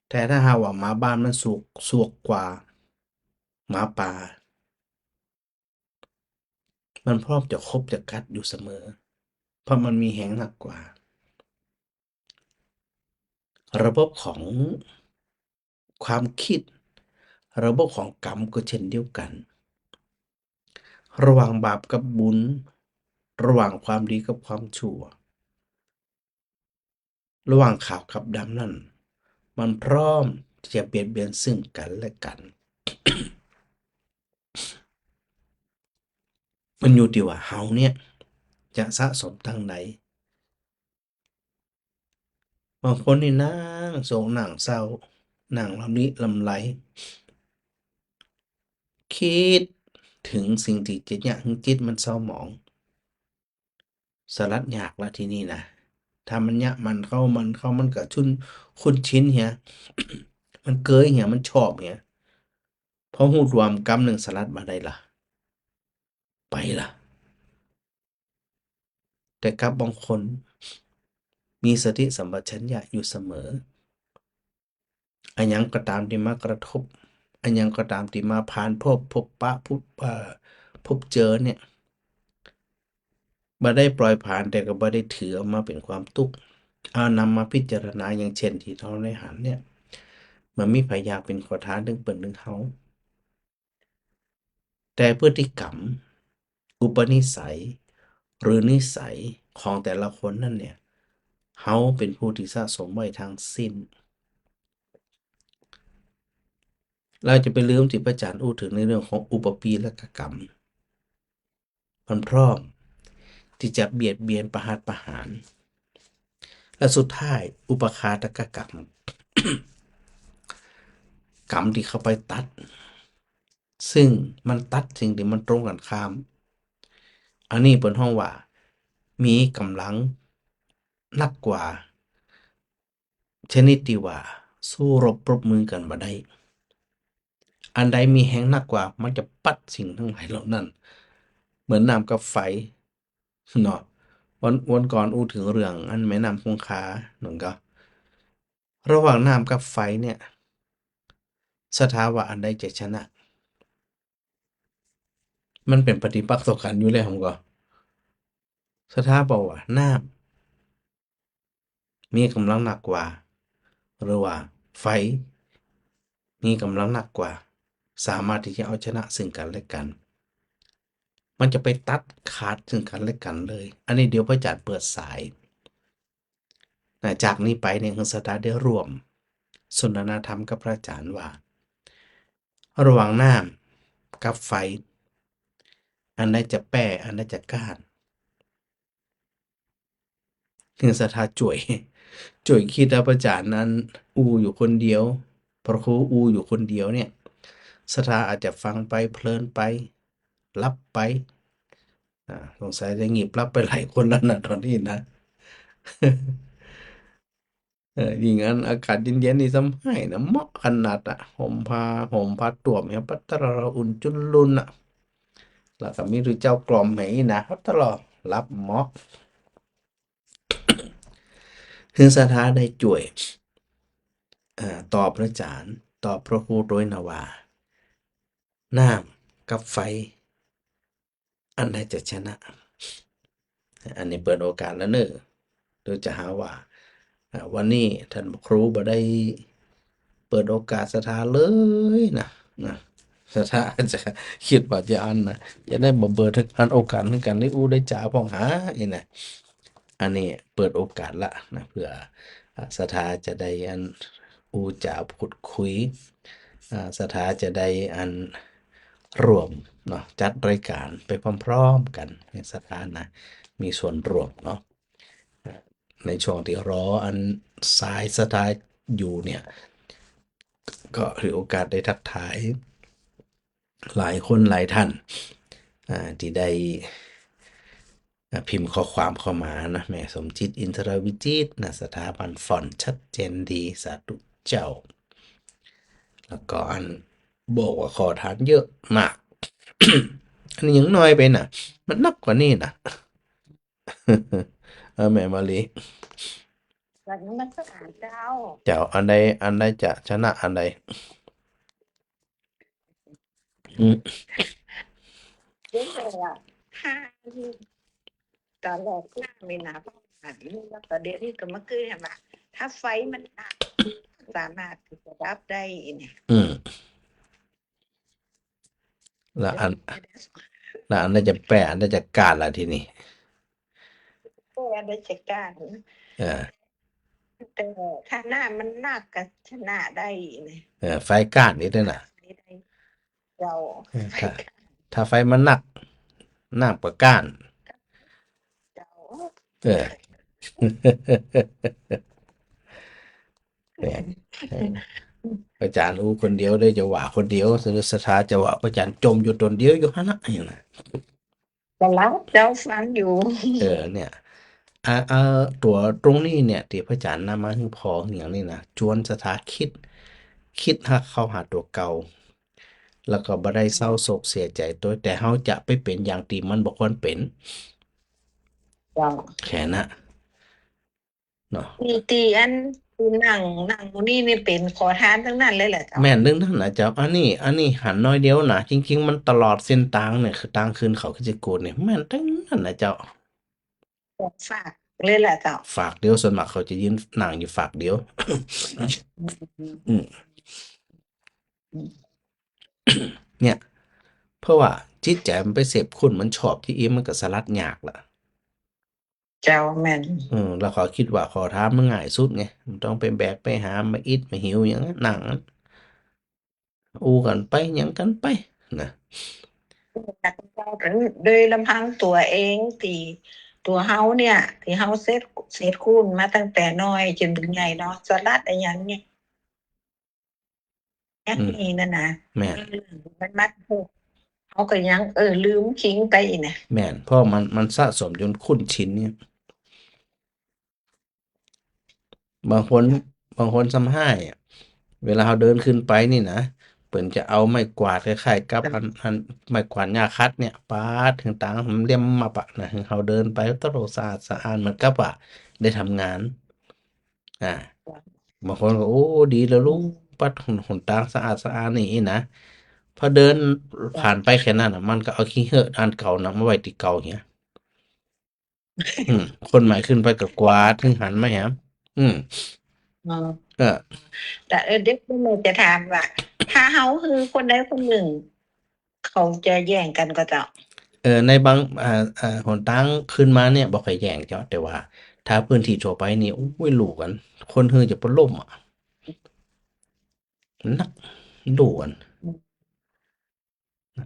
A: แต่ถ้าหากว่าหมาบ้านมันสวกกว่าหมาป่ามันพร้อมจะคบจะกัดอยู่เสมอเพราะมันมีแรงหนักกว่าระบบของความคิดระบบของกรรมก็เช่นเดียวกันระหว่างบาปกับบุญระหว่างความดีกับความชั่วระหว่างขาวกับดำนั่นมันพร้อมที่จะเบียดเบียนซึ่งกันและกันมันอยู่ที่ว่าเฮาเนี่ยจะสะสมทางใดบางคนนี่นั่งโศกนั่งเศร้านั่งลำลิลำไรคิดถึงสิ่งที่จะอยากให้จิตมันเศร้าหมองสลัดยากละทีนี้นะถ้ามันยะมันก็คุ้นชินเหียมันเกยเหียมันชอบเหียพอหูรวมกำหนึ่งสลัดมาได้ล่ะไปล่ะแต่กับบางคนมีสติสัมปชัญญะอยู่เสมออันหยังก็ตามที่มากระทบอันหยังก็ตามที่มาผ่านพบปะพบเจอเนี่ยบ่ได้ปล่อยผ่านแต่ก็บ่ได้ถือเอามาเป็นความทุกข์เอานำมาพิจารณาอย่างเช่นที่เราได้หันเนี่ยมันมีไผอยากเป็นขอทานถึงเปิ้นถึงเฮาแต่พฤติกรรมอุปนิสัยหรือนิสัยของแต่ละคนนั่นเนี่ยเฮาเป็นผู้ที่สะสมไว้ทั้งสิ้นเราจะไปลืมที่พระอาจารย์อู้ถึงในเรื่องของอุปปีและกกรรมมันพร้อมที่จะเบียดเบียนประหัตประหารและสุดท้ายอุปคาตกกรรมกรรมที่เข้าไปตัดซึ่งมันตัดสิ่งที่มันตรงกันข้ามอันนี้เป็นห้องว่ามีกำลังนักกว่าชนิดที่ว่าสู้รบปรบมือกันบ่ได้อันใดมีแรงหนักกว่ามันจะปัดสิ่งทั้งหลายเหล่านั้นเหมือนน้ำกับไฟเนาะวันก่อนอู้ถึงเรื่องอันแม่น้ำคงคาหนึ่งก็ระหว่างน้ำกับไฟเนี่ยสถาว่าอันใดจะชนะมันเป็นปฏิปักษ์ต่อกันอยู่แล้วผมก็ สถาบอกว่าน้ำมีกำลังหนักกว่า หรือว่าไฟมีกำลังหนักกว่า สามารถที่จะเอาชนะซึ่งกันและกัน มันจะไปตัดขาดซึ่งกันและกันเลย อันนี้เดี๋ยวพระอาจารย์เปิดสายจากนี้ไปเนี่ยคือสตาร์ได้ร่วมสนทนาธรรมกับพระอาจารย์ว่า ระหว่างน้ำกับไฟ อันใดจะแปรอันใดจะก้านคือศรัทธาจ่วยคิดว่าพระอาจารย์นั้นอยู่คนเดียวพระครูอยู่คนเดียวเนี่ยศรัทธาอาจจะฟังไปเพลินไปรับไปสงสัยจะหงิบรับไปหลายคนแล้วนะตอนนี้นะ ยิ่งอันอากาศเย็นๆนี่สำให้นะเหมาะขนาดอะห่มผ้าต่วมเนี่ยปัตตะเราอุ่นจุนลุนอะแล้วก็มีหรือเจ้ากล่อมไหนะปัตตะเรารับเหมาะคือสถาได้จ่วยตอบพระอาจารย์ตอบพระครูโดยนะว่าน้ำกับไฟอันใดจะชนะอันนี้เปิดโอกาสแล้วเนอะเดี๋ยวจะหาว่าวันนี้ท่านครูบ่ได้เปิดโอกาสสถาเลยนะสถาจะคิดว่าจะอันนะจะได้บ่เบิดอันโอกาสถึงกันได้ได้จ่าพ้องหาไอ้นะอันนี้เปิดโอกาสละนะเพื่อสถาจะได้อันจ่าพูดคุยสถาจะได้อันรวมเนาะจัดรายการไปพร้อมๆกันในสถานะมีส่วนร่วมเนาะในช่วงที่รออันสายสถาอยู่เนี่ยก็ถือโอกาสได้ทักทายหลายคนหลายท่านที่ได้พิมพ์ข้อความเข้ามานะแม่สมจิตอินทรวิจิตรนะสถาบันฟอนต์ชัดเจนดีสาธุเจ้า แล้วก็อันบอกว่าขอทานเยอะมาก อันนี้ยังน้อยไปนะมันนักกว่านี้นะ แม่มาลี
B: แบบนี้มันก็อ่านเจ้า
A: เจ้าอันใดจะชนะอันใดอืม
B: เยอะเลยอ่ะถ้าตอนแรกหน้าไม่หนาเพราะอ่านนี่แล้วประเดี๋ยวนี้ก็มาคือเห็นปะถ้าไฟมันดับสามารถที่จะรับได้เนี่ย
A: อืมแล้ว
B: เดี๋ยว
A: อัน
B: เดี๋ยว
A: แล้วอันใดจะแปรอันใดจะกาดล่ะทีนี้
B: แก้ได้จัดการ
A: เออ
B: แต่ถ้าหน้ามันหนักก็ชนะได้เนี่ย
A: ไฟกาดนี่ด้วยนะ
B: ไฟได้เราไฟ
A: ถ้า
B: กัน
A: ถ้าไฟมันหนักกว่าก้าน
B: เจ้า
A: เออ แหมเอออาจารย์คนเดียวได้จะว่าคนเดียวสถาจะว่าอาจารย์จมอยู่ตนเดียวอยู่ฮะนะอย่างนั้น
B: แต่แล้วเจ้าฟังอยู่
A: เนี่ยตัวตรงนี้เนี่ยที่พระอาจารย์นำมาให้พออย่างนี้นะจวนสถาคิดหักเข้าหาตัวเก่าแล้วก็บ่ได้เศร้าโศกเสียใจตัวแต่เฮาจะไปเป็นอย่างที่มันบ่ควรเป็น
B: เจ้า
A: แค่นั้นเนาะ
B: ตีอันหนังมูนี่นี่เป็นขอทานทั้งนั้นเลยแหละเจ้า
A: แม่นเรื่องนั้นนะเจ้าอันนี้หันน้อยเดียวนะจริงๆมันตลอดเส้นทางเนี่ยคือทางคืนเขาคิดกูดเนี่ยแม่นทั้งนั้นนะเจ้า
B: ฝากเลยแหละเจ้า
A: ฝากเดียวส่วนมากเขาจะยืนหนังอยู่ฝากเดียว อืมเนี่ยเพราะว่าจิตใจมันไปเสพคุณมันชอบที่อีมันก็สลัดยากล่ะ
B: เจ้าแม่น
A: แล้วเขาคิดว่าขอทานมันง่ายสุดไงมันต้องไปแบกไปหามาอิดมาหิวอย่างนั้นหนังนั้นกันไปหยังกันไปนะ
B: โดยลำพังตัวเองตีตัวเฮาเนี่ยที่เฮาเซตคูณมาตั้งแต่น้อยจนถึงใหญ่เนาะสลัดอะไรอย่างเนี้ย
A: อืม
B: นี่นั่นนะ
A: แม่น
B: มันมัดเขาก็ยังลืมทิ้งไปเนี่ย
A: แม่นเพราะมันสะสมจนคุ้นชินเนี่ยบางคนบางคนซ้ำห้อะเวลาเราเดินขึ้นไปนี่นะเปิ่นจะเอาไม้กวาดคล้ายๆกับอันไม้กวาดหญ้าคัดเนี่ยปาดถึงต่างมันเลี่ยมมาปะนะถึงเราเดินไปตลอดสะอาดเหมือนกับว่าได้ทำงานอ่า บางคนก็โอ้ดีแล้วลูกปัดหนทางสะอาดนี่นะพอเดินผ่านไปแค่นั้นอ่ะมันก็เอาขี้เหอะอันเก่านะมาไว้ที่เก่าเงี้ย คนใหม่ขึ้นไปก็กวาดถึงหันมาแหมอืม
B: เออ
A: ก็
B: แต่เด็กผู้ใหญ่จะถามว่าถ้าเฮาคือคนใดคนหนึ่งเขาจะแย่งกันก็เจ้า
A: ในบางหนทางขึ้นมาเนี่ยบ่ค่อยแย่งเจ้าแต่ว่าถ้าพื้นที่ทั่วไปนี่โอ้ยรู้กันคนฮือจะเป็นลมอะนักรู้กัน
B: อืม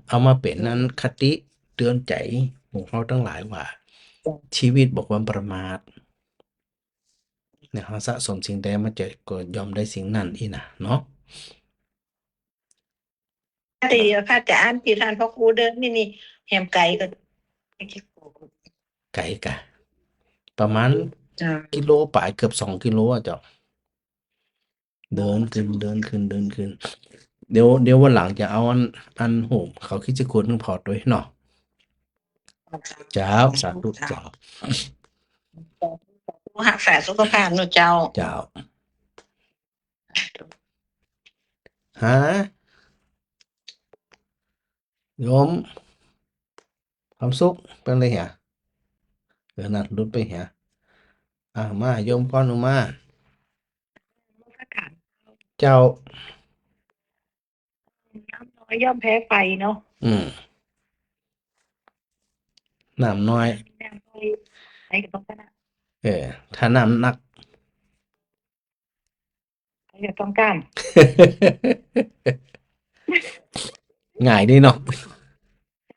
A: เอามาเป็น
B: อื
A: นั้น
B: ม
A: คติเตือนใจหมู่เราทั้งหลายว่า
B: จ้ะ
A: ชีวิตบ่ควรประมาทเนี่ยเราสะสมสิ่งใดมันจะก็ย่อมได้สิ่งนั้นอีน่ะเนาะ
B: ตีพระอาจารย์ที่ท่านพ่อครูเดินนี่แฮมไก่ก็ไม่คิดโกง
A: ไกลกะประมาณ
B: จ้ะ
A: กิโลปลายเกือบ2 กิโลอะเจ้า
B: อ๋อ
A: เดินขึ้น
B: จ้ะ
A: เดินขึ้นเดินขึ้นเดี๋ยววันหลังจะเอาอันโหมเขาคิดจะคุณพอร์ตด้วยเนาะเจ้าสาธุ
B: เจ้า
A: เจ้า
B: รักษาสุขภาพเนาะเจ้า
A: เจ้าฮะโยมความสุขเป็นไรเหรอนั่นรุดไปเหรอมาโยมก่อนหนูมา
B: อากาศ
A: เจ้า
B: น้ำน้อยย่อมแพ้ไฟเนาะ
A: อืมน้ำน้อย
B: น้ำน้อยใช้กับต้องการ
A: เออถ้าน้ำหนัก
B: ใช้กับต้องการ
A: ง่ายดีเนาะ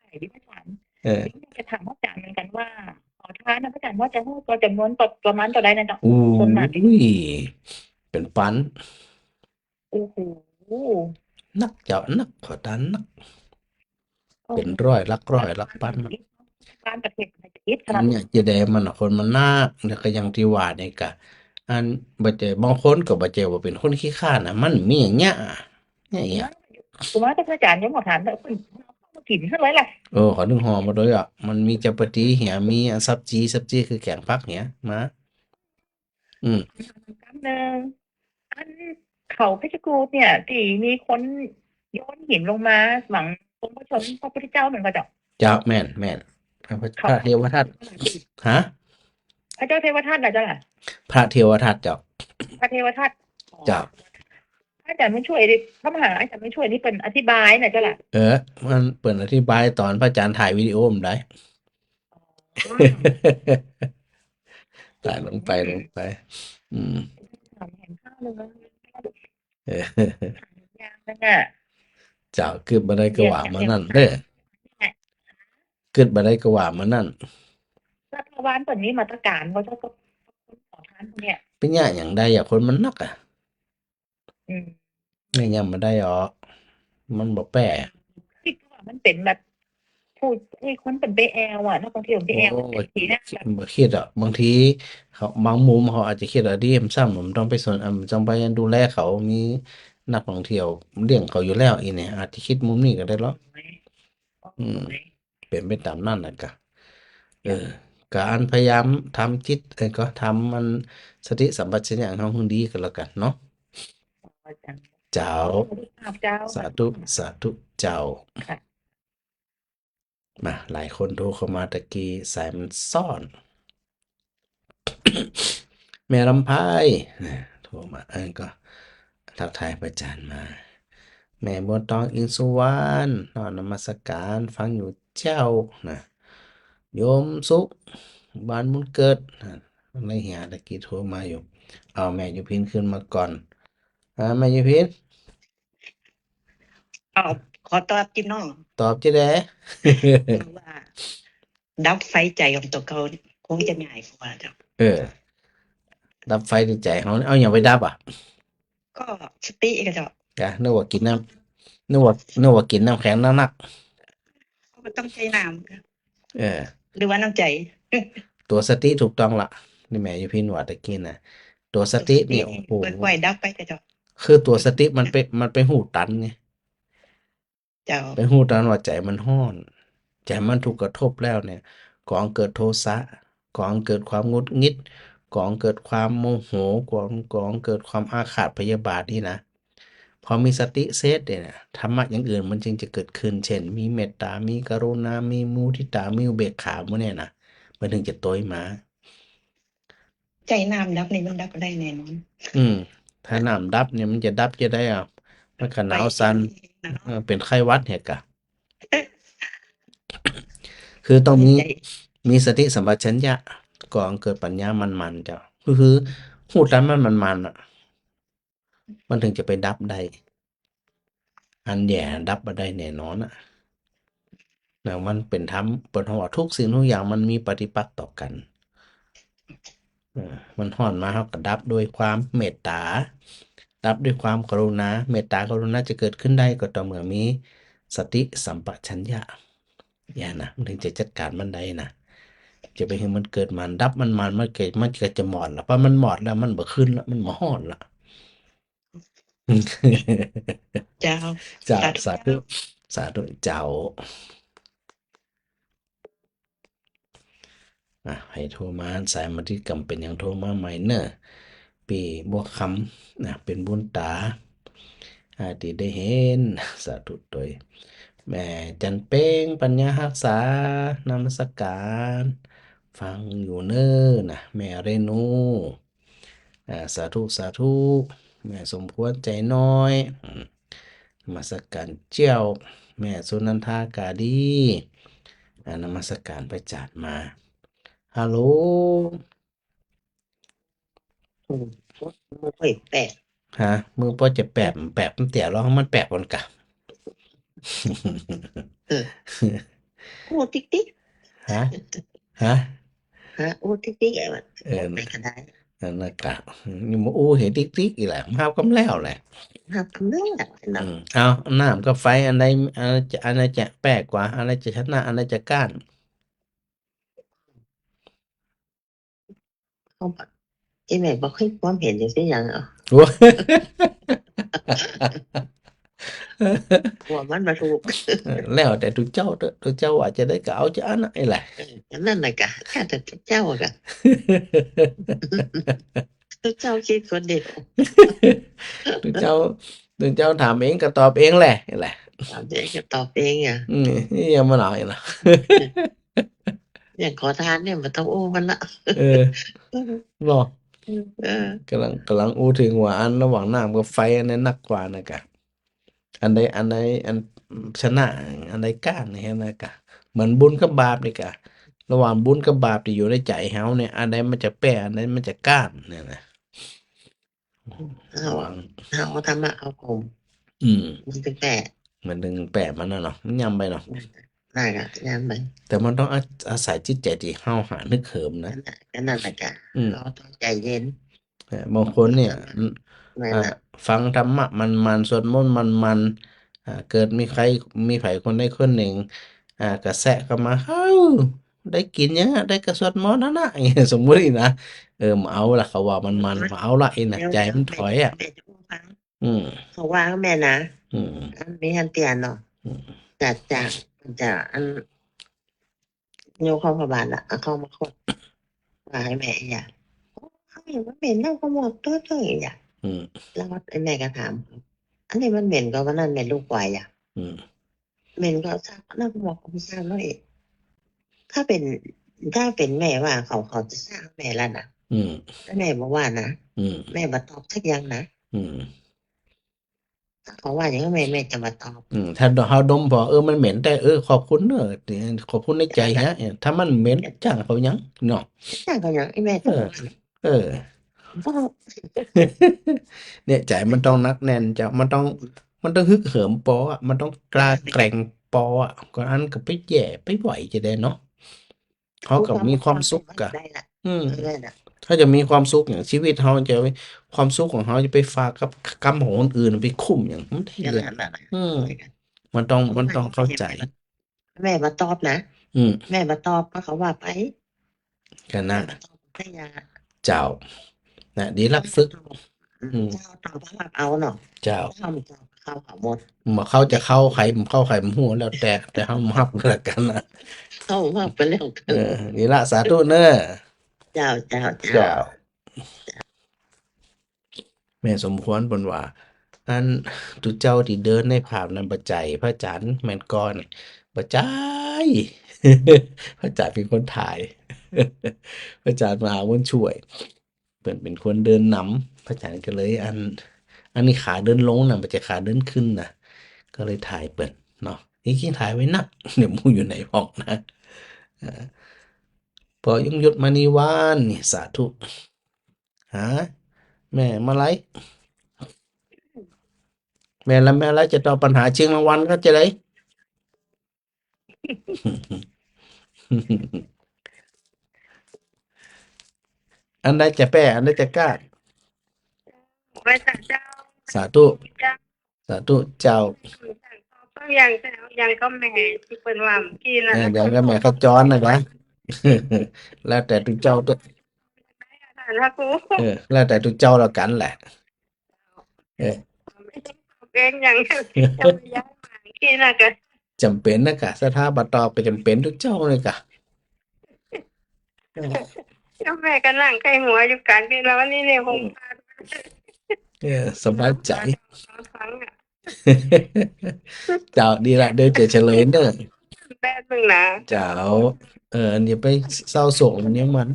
B: ใช่ที่พระอาจารย์
A: เออ
B: ทีนี้จะถามพระอาจารย์เหมือนกันว่าขอท้านะพระอาจารย์ว่าจะให้ตัวจำนวนประมาณต่อใดนะเจ้า
A: อู้
B: ส่วนมาก
A: ยเป็นปัน
B: โอ้โห
A: นักเจ้านักขอดันนัก
B: โอ้
A: เป็นร้อยลักร้อยลัก
B: บ้าน
A: ปัน
B: บ้านประเทศมันจะอิดขนาด
A: เนี่ยจะได้มันคนมันนักแล้วก็อย่างที่ว่าเนี่ยก็อันบ่เจบางคนก็บ่เจอว่าเป็นคนขี้คร้านน่ะมันมีอย่างเงี้ยเนี่ย
B: นั้นผมว่าถ้าพระอาจารย์ยังมาถามแล้วคุณมากินเท่าไหร่ล่ะ
A: เขาดึงห่อมาด้วยอ่ะมันมีจัปาตีเหียมีซับจีคือแกงฟักเหียมาอืม
B: คำหนึ่งอันเขาเพชรกูฏเนี่ยที่มีคนโยนหินลงมาหวังองค์พระชนพระพุทธเจ้าเหมือนกันเจ้า
A: เจ้าแม่นพ
B: เขา
A: ระเทวทัตฮะ
B: พระเจ้าเทวทัตนะเจ้าล่ะ
A: พระเทวทัตเจ้า
B: พระเทวทัตอ๋อ
A: เจ้า
B: อาจารย์ไม่ช่วยดิพระมหาอาจารย์ไม่ช่วยนี่เป็นอธิบายนะเจ้าล่ะ
A: เออมันเปิดอธิบายตอนพระอาจารย์ถ่ายวิดีโอมันได้
B: อ๋อ
A: ถ่ายลงไปอืม
B: ถามเห็นข้าวเลย
A: เออ
B: ยางนั่นน่ะ
A: เจ้าคือบ่ได้ก็
B: เรียก
A: ว่ามา
B: อย่างเรียก
A: นั่นเด้อ
B: เนี่ย
A: คือบ่ได้ก็ว่ามานั่น
B: รัฐบาลตอนนี้มาตรการเขาจะก็ขอทานพวกเนี่ย
A: เป็นหยังใดอะคนมันนักอะ
B: อืม
A: ไม่ยังบ่ได้หรอกมันบ่แปร
B: คิดว่ามันเป็นแบบพูดไอ้คนเป็นไปแอลอ่ะนักท่องเที่ยวไป
A: โอ้
B: แอลมัน
A: บ่
B: เป็นทีหน้าแบบ
A: บ่คิดอะบางทีเขาบางมุมเขาอาจจะคิดว่าดีมซ้ำมันต้องไปสนมันต้องไปดูแลเขามีนักท่องเที่ยวเลี้ยงเขาอยู่แล้วอีเนี่ยอาจจะคิดมุมนี้ก็ได้หรอก
B: โอ้ยโอ้
A: อืม
B: ย
A: เป็นไปตามนั้นน่ะกะเออ
B: จ้ะ
A: การพยายามทำจิตก็ทำมันสติสัมปชัญญะของเราให้ดีก็แล้วกันเนาะ
B: จ้ะ
A: เจ้า
B: ขอให้ได้ภาพเจ้า
A: สาธุสาธุเจ้า
B: ค่ะ
A: มาหลายคนโทรเข้ามาตะกี้สายมันซ่อน แม่ลำไพโทรมาก็ทักทายประจานมาแม่บัวตองอินสุวรรณนอนนมัสการฟังอยู่เจ้านะโยมสุขบ้านมุนเกิดอะไรเหียตะกี้โทรมาอยู่เอาแม่ยุพินขึ้นมาก่อนแม่ยุพิน
B: เอาขอตอบจิ้มน้อง
A: ตอบจิแด
B: ว่าดับไฟใจของตัวเขาคงจะง่ายกว่าเจ้า
A: เออดับไฟในใจเขาเอาอย่างไปดับอ่ะ
B: ก็สติก็เจ้า
A: นึกว่ากินน้ำนึกว่ากินน้ำแข็งนัก
B: ก็ต้องใช้น้
A: ๆเออ
B: ำหรือว่าน้ำใจ
A: ตัวสติถูกต้องละนี่แม่อยู่พินว่าตะกี้นะตัวส
B: ตัวสติ
A: ติเนี่ยโอ้โห
B: ปล่อยดับไปแต่เจ้า
A: คือตัวสติมันไปหูตันไง
B: เจ้า
A: ไปหูตันว่าใจมันห้อนใจมันถูกกระทบแล้วเนี่ยก่อเกิดโทสะก่อเกิดความหงุดหงิดก่อเกิดความโมโหก่อเกิดความอาฆาตพยาบาทนี่นะพอมีสติเซตเนี่ยธรรมะอย่างอื่นมันจึงจะเกิดขึ้นเช่นมีเมตตามีกรุณามีมุทิตามีอุเบกขาพวกเนี่ยนะ มันถึงจะต้อยมา
B: ใจน้ำดับนี่มันดับได้แน่นอน
A: ถ้าน้ำดับเนี่ยมันจะดับจะได้มันก็ห
B: ไป
A: นาวสั่น
B: เองนะเนาะ
A: เป็นไข้หวัดเนี่ยกะ คือต้องมี
B: ใจ
A: มีสติสัมปชัญญะก่อนเกิดปัญญามันๆจ้ะคือหูตามมันอ่ะ มันถึงจะไปดับได้ อันแย่ดับมาได้แน่นอนอ่ะนะมันเป็นธรรมเปิดหัวทุกสิ่งทุกอย่างมันมีปฏิปักษ์ต่อกันมันห่อนมาเขาก็ดับด้วยความเมตตา ดับด้วยความกรุณา เมตตากรุณาจะเกิดขึ้นได้ก็ต่อเมื่อมีสติสัมปชัญญะอย่านะมันถึงจะจัดการมันได้นะจะไปให้มันเกิดมันดับมันเกิดมันก็จะหมอดละเพราะมันหมอดแล้วมันบ่ขึ้นแล้วมันบ่ฮ้อนละ
B: เจ้า
A: เจ้า
B: สาธุ
A: สาธุเจ้าให้โทรมาสายมาที่กำเป็นอย่างโทรมาใหม่เนอะปีบัวคำเป็นบุญตาที่ได้เห็นสาธุโดยแม่จันเป้งปัญญารักษานมัสการฟังอยู่เนอะแม่เรนูสาธุสาธุแม่สมควรใจน้อยนมัสการเจ้าแม่สุนันทากาดีนมัสการไปจัดมาฮัลโหล
B: โอ้ยแปะ
A: ฮะมือพอจะแปบมันเตี่ยแล้วมันแปบก่อนกะ
B: โอ้ติ๊กติ๊ก
A: ฮะฮะ
B: ฮะโอ้ติ๊กติ๊กไอ้มัน
A: เออ
B: ไปก็ได้
A: นั่นนะกะนี่มาอู้เห็นติ๊กอีกแหละมาก็แล้วแหละ
B: ครับคำนั้นแหละ
A: เอาน้ำกับไฟอันใดอันใดจะแปลกกว่าอันใดจะชนะอันใดจะก้าน
B: เขาบอกไอ้แม่บอกให้ความเห็นอย่างเช่นอย่าง
A: โอ้
B: หัวมันมาถูก
A: แล้วแต่ทุกเจ้าเถอะทุกเจ้าว่าจะได้ก็เอาจะอันนั้นแหละ
B: นั่นแหละกะแค่แต่เจ้ากะเจ้าคิดคนเดียว
A: ทุกเจ้าถามเองก็ตอบเองแหละแหละ
B: ถามเองก็ตอบเองอ่ะ
A: นี่ยังมาหน่อยนะ
B: อย่างขอทานเนี่ยมันต้องโอ้มันละ
A: เออหรอ
B: เออก
A: ำลังอู้ถึงว่าอันระหว่างน้ำกับไฟอันไหนหนักกว่านะกะอันใดอันชนะอันใดก้านเนี่ยนะกะเหมือนบุญกับบาปนี่กะระหว่างบุญกับบาปที่อยู่ในใจเฮาเนี่ยอันใดมันจะแปรอันใดมันจะก้านเนี่ยนะ
B: เอาเอาธรรมะเอาผม มันเป็นแปะ
A: มันดึงแปะมันน่ะเนาะมันยำไปเนาะ
B: ได้กะยันไป
A: แต่มันต้องอาศัยจิตใจที่เฮาหานึกเหิมนะ
B: นั่นแหละกะเราต้องใจเย็น
A: บางคนเนี่ย
B: นั่น
A: อ่า
B: แหละ
A: ฟังธรรมะมันสวดมนต์มันเกิดมีไผคนใดคนหนึ่งกระแสะเข้ามาเฮ้าได้กินยังอะได้กระสวดมนต์นะอย่างเงี้ยสมมุติอีกนะมาเอาละเขาว่ามันมาเอาละไอ้น่ะใจมันถอยอ่ะ
B: แม่จะพูดฟัง
A: อืม
B: เขาว่าแม่นะ
A: อืม
B: อันนี้อันเตียนเนาะ
A: อืม
B: จะอันโยเข้าพบาลละเอาเข้ามาคดว่าให้แม่อย่าเขาเห็นว่าเหม็นนั่งก็หมดตัวอย่า
A: อืม
B: แล้วไอ้แม่ก็ถามอันนี้มันเหม็นก็ว่านั่นเหม็นลูกควายอ่ะ
A: อืม
B: เหม็นก็ทราบนั่นก็บอกผมทราบแล้วเองถ้าเป็นแม่ว่าเขาจะสร้างแม่แล้วนะ
A: อืม
B: แล้วแม่บอกว่านะ
A: อืม
B: แม่มาตอบสักอย่างนะ
A: อืม
B: ถ้าเขาว่าอย่างนั้นแม่จะมาตอบ
A: ถ้าเฮาดมพอมันเหม็นแต่ขอบคุณเนอะขอบคุณในใจฮะถ้ามันเหม็นจ้างเขายังเนาะ
B: จ้างเขาอย่างไอ้แม่ต้องว่านะ
A: เออ
B: บอก
A: เนี่ยใจมันต้องนักแน่นจ้ะมันต้องฮึกเหิมปออ่ะมันต้องกล้าแกร่งปออ่ะก็อันก็ไปแย่ไปไหวจะได้เนาะเขาก็มีความสุขกะ
B: ได้ละ
A: อืม
B: แม่น่ะ
A: ถ้าจะมีความสุขอย่างชีวิตเขาจะความสุขของเขาจะไปฝากกับกรรมของคนอื่นไปคุ้มอย่างมันได้
B: อย่าง
A: เรื่อง
B: นั้นน่ะ
A: อืม มันต้องเข้าใจ
B: แม่มาตอบนะ
A: อืม
B: แม่มาตอบก็เขาว่าไป
A: กันนะ
B: แม่มาตอบได้ยา
A: เจ้านะดีรับฝึก
B: เจ้าตอบเพราะว่าเอาเนาะ
A: เจ้า
B: เจ้ามันตอบเข้าเขาหมด
A: มาเขาจะเข้าไข่มันหัวแล้วแต่เขามับแล้วกันนะ
B: เข้าว่าไปเรื่องกัน
A: ดีละสาธุเนอะ
B: เจ้า
A: เจ้า แม่สมควรบนว่า อันทุกเจ้าที่เดินในภาพนั้นประจัยพระอาจารย์แม่นก่อนประจัย พระอาจารย์เป็นคนถ่าย พระอาจารย์มหาวุฒิช่วยเปิ่นเป็นคนเดินนำพระอาจารย์ก็เลยอันนี้ขาเดินลงนะมันจะขาเดินขึ้นนะก็เลยถ่ายเปิ่นเนาะนี่ขี้ถ่ายไว้นักเดี๋ยวมูอยู่ในห้องนะอ่าพอยงยุทธมณีวานนี่สาธุหาแม่มาไลยแม่ละจะตอบปัญหาชิงรางวัลก็จะได้ อันใดจะแป้อันใดจะกล้า
B: ไว้แต่เจ้า
A: สาธุ
B: เจ้า
A: สาธุเจ้า
B: ก็ยังเจ้ายังก็แม่ที่เป็นว่าเมื่อกี้นะ
A: เดี๋ยวก็แม่เขาจรนะแล้วแต่ทุกเจ้าตัว
B: ถ้ากู
A: แล้วแต่ทุกเจ้าแล้วกันแหละเออ
B: ไม่ต้องเองอย่างจะไม่ย้ายมาเมื่อกี้นะก็
A: จำเป็นนะกะสถาบันตอบก็จำเป็นทุกเจ้าเลยกะเออ
B: ก็แม่ก็นั่งใกล้หัวอยู่กันที่แล้วนี่เนี่ยคงพา
A: สบายใจ
B: ฟังอ่ะ
A: เจ้าดีละเดี๋ยวจะเฉลยเนอะ
B: แม่มึงนะ
A: เจ้าอย่าไปเศร้าโศกเนี่ยมัน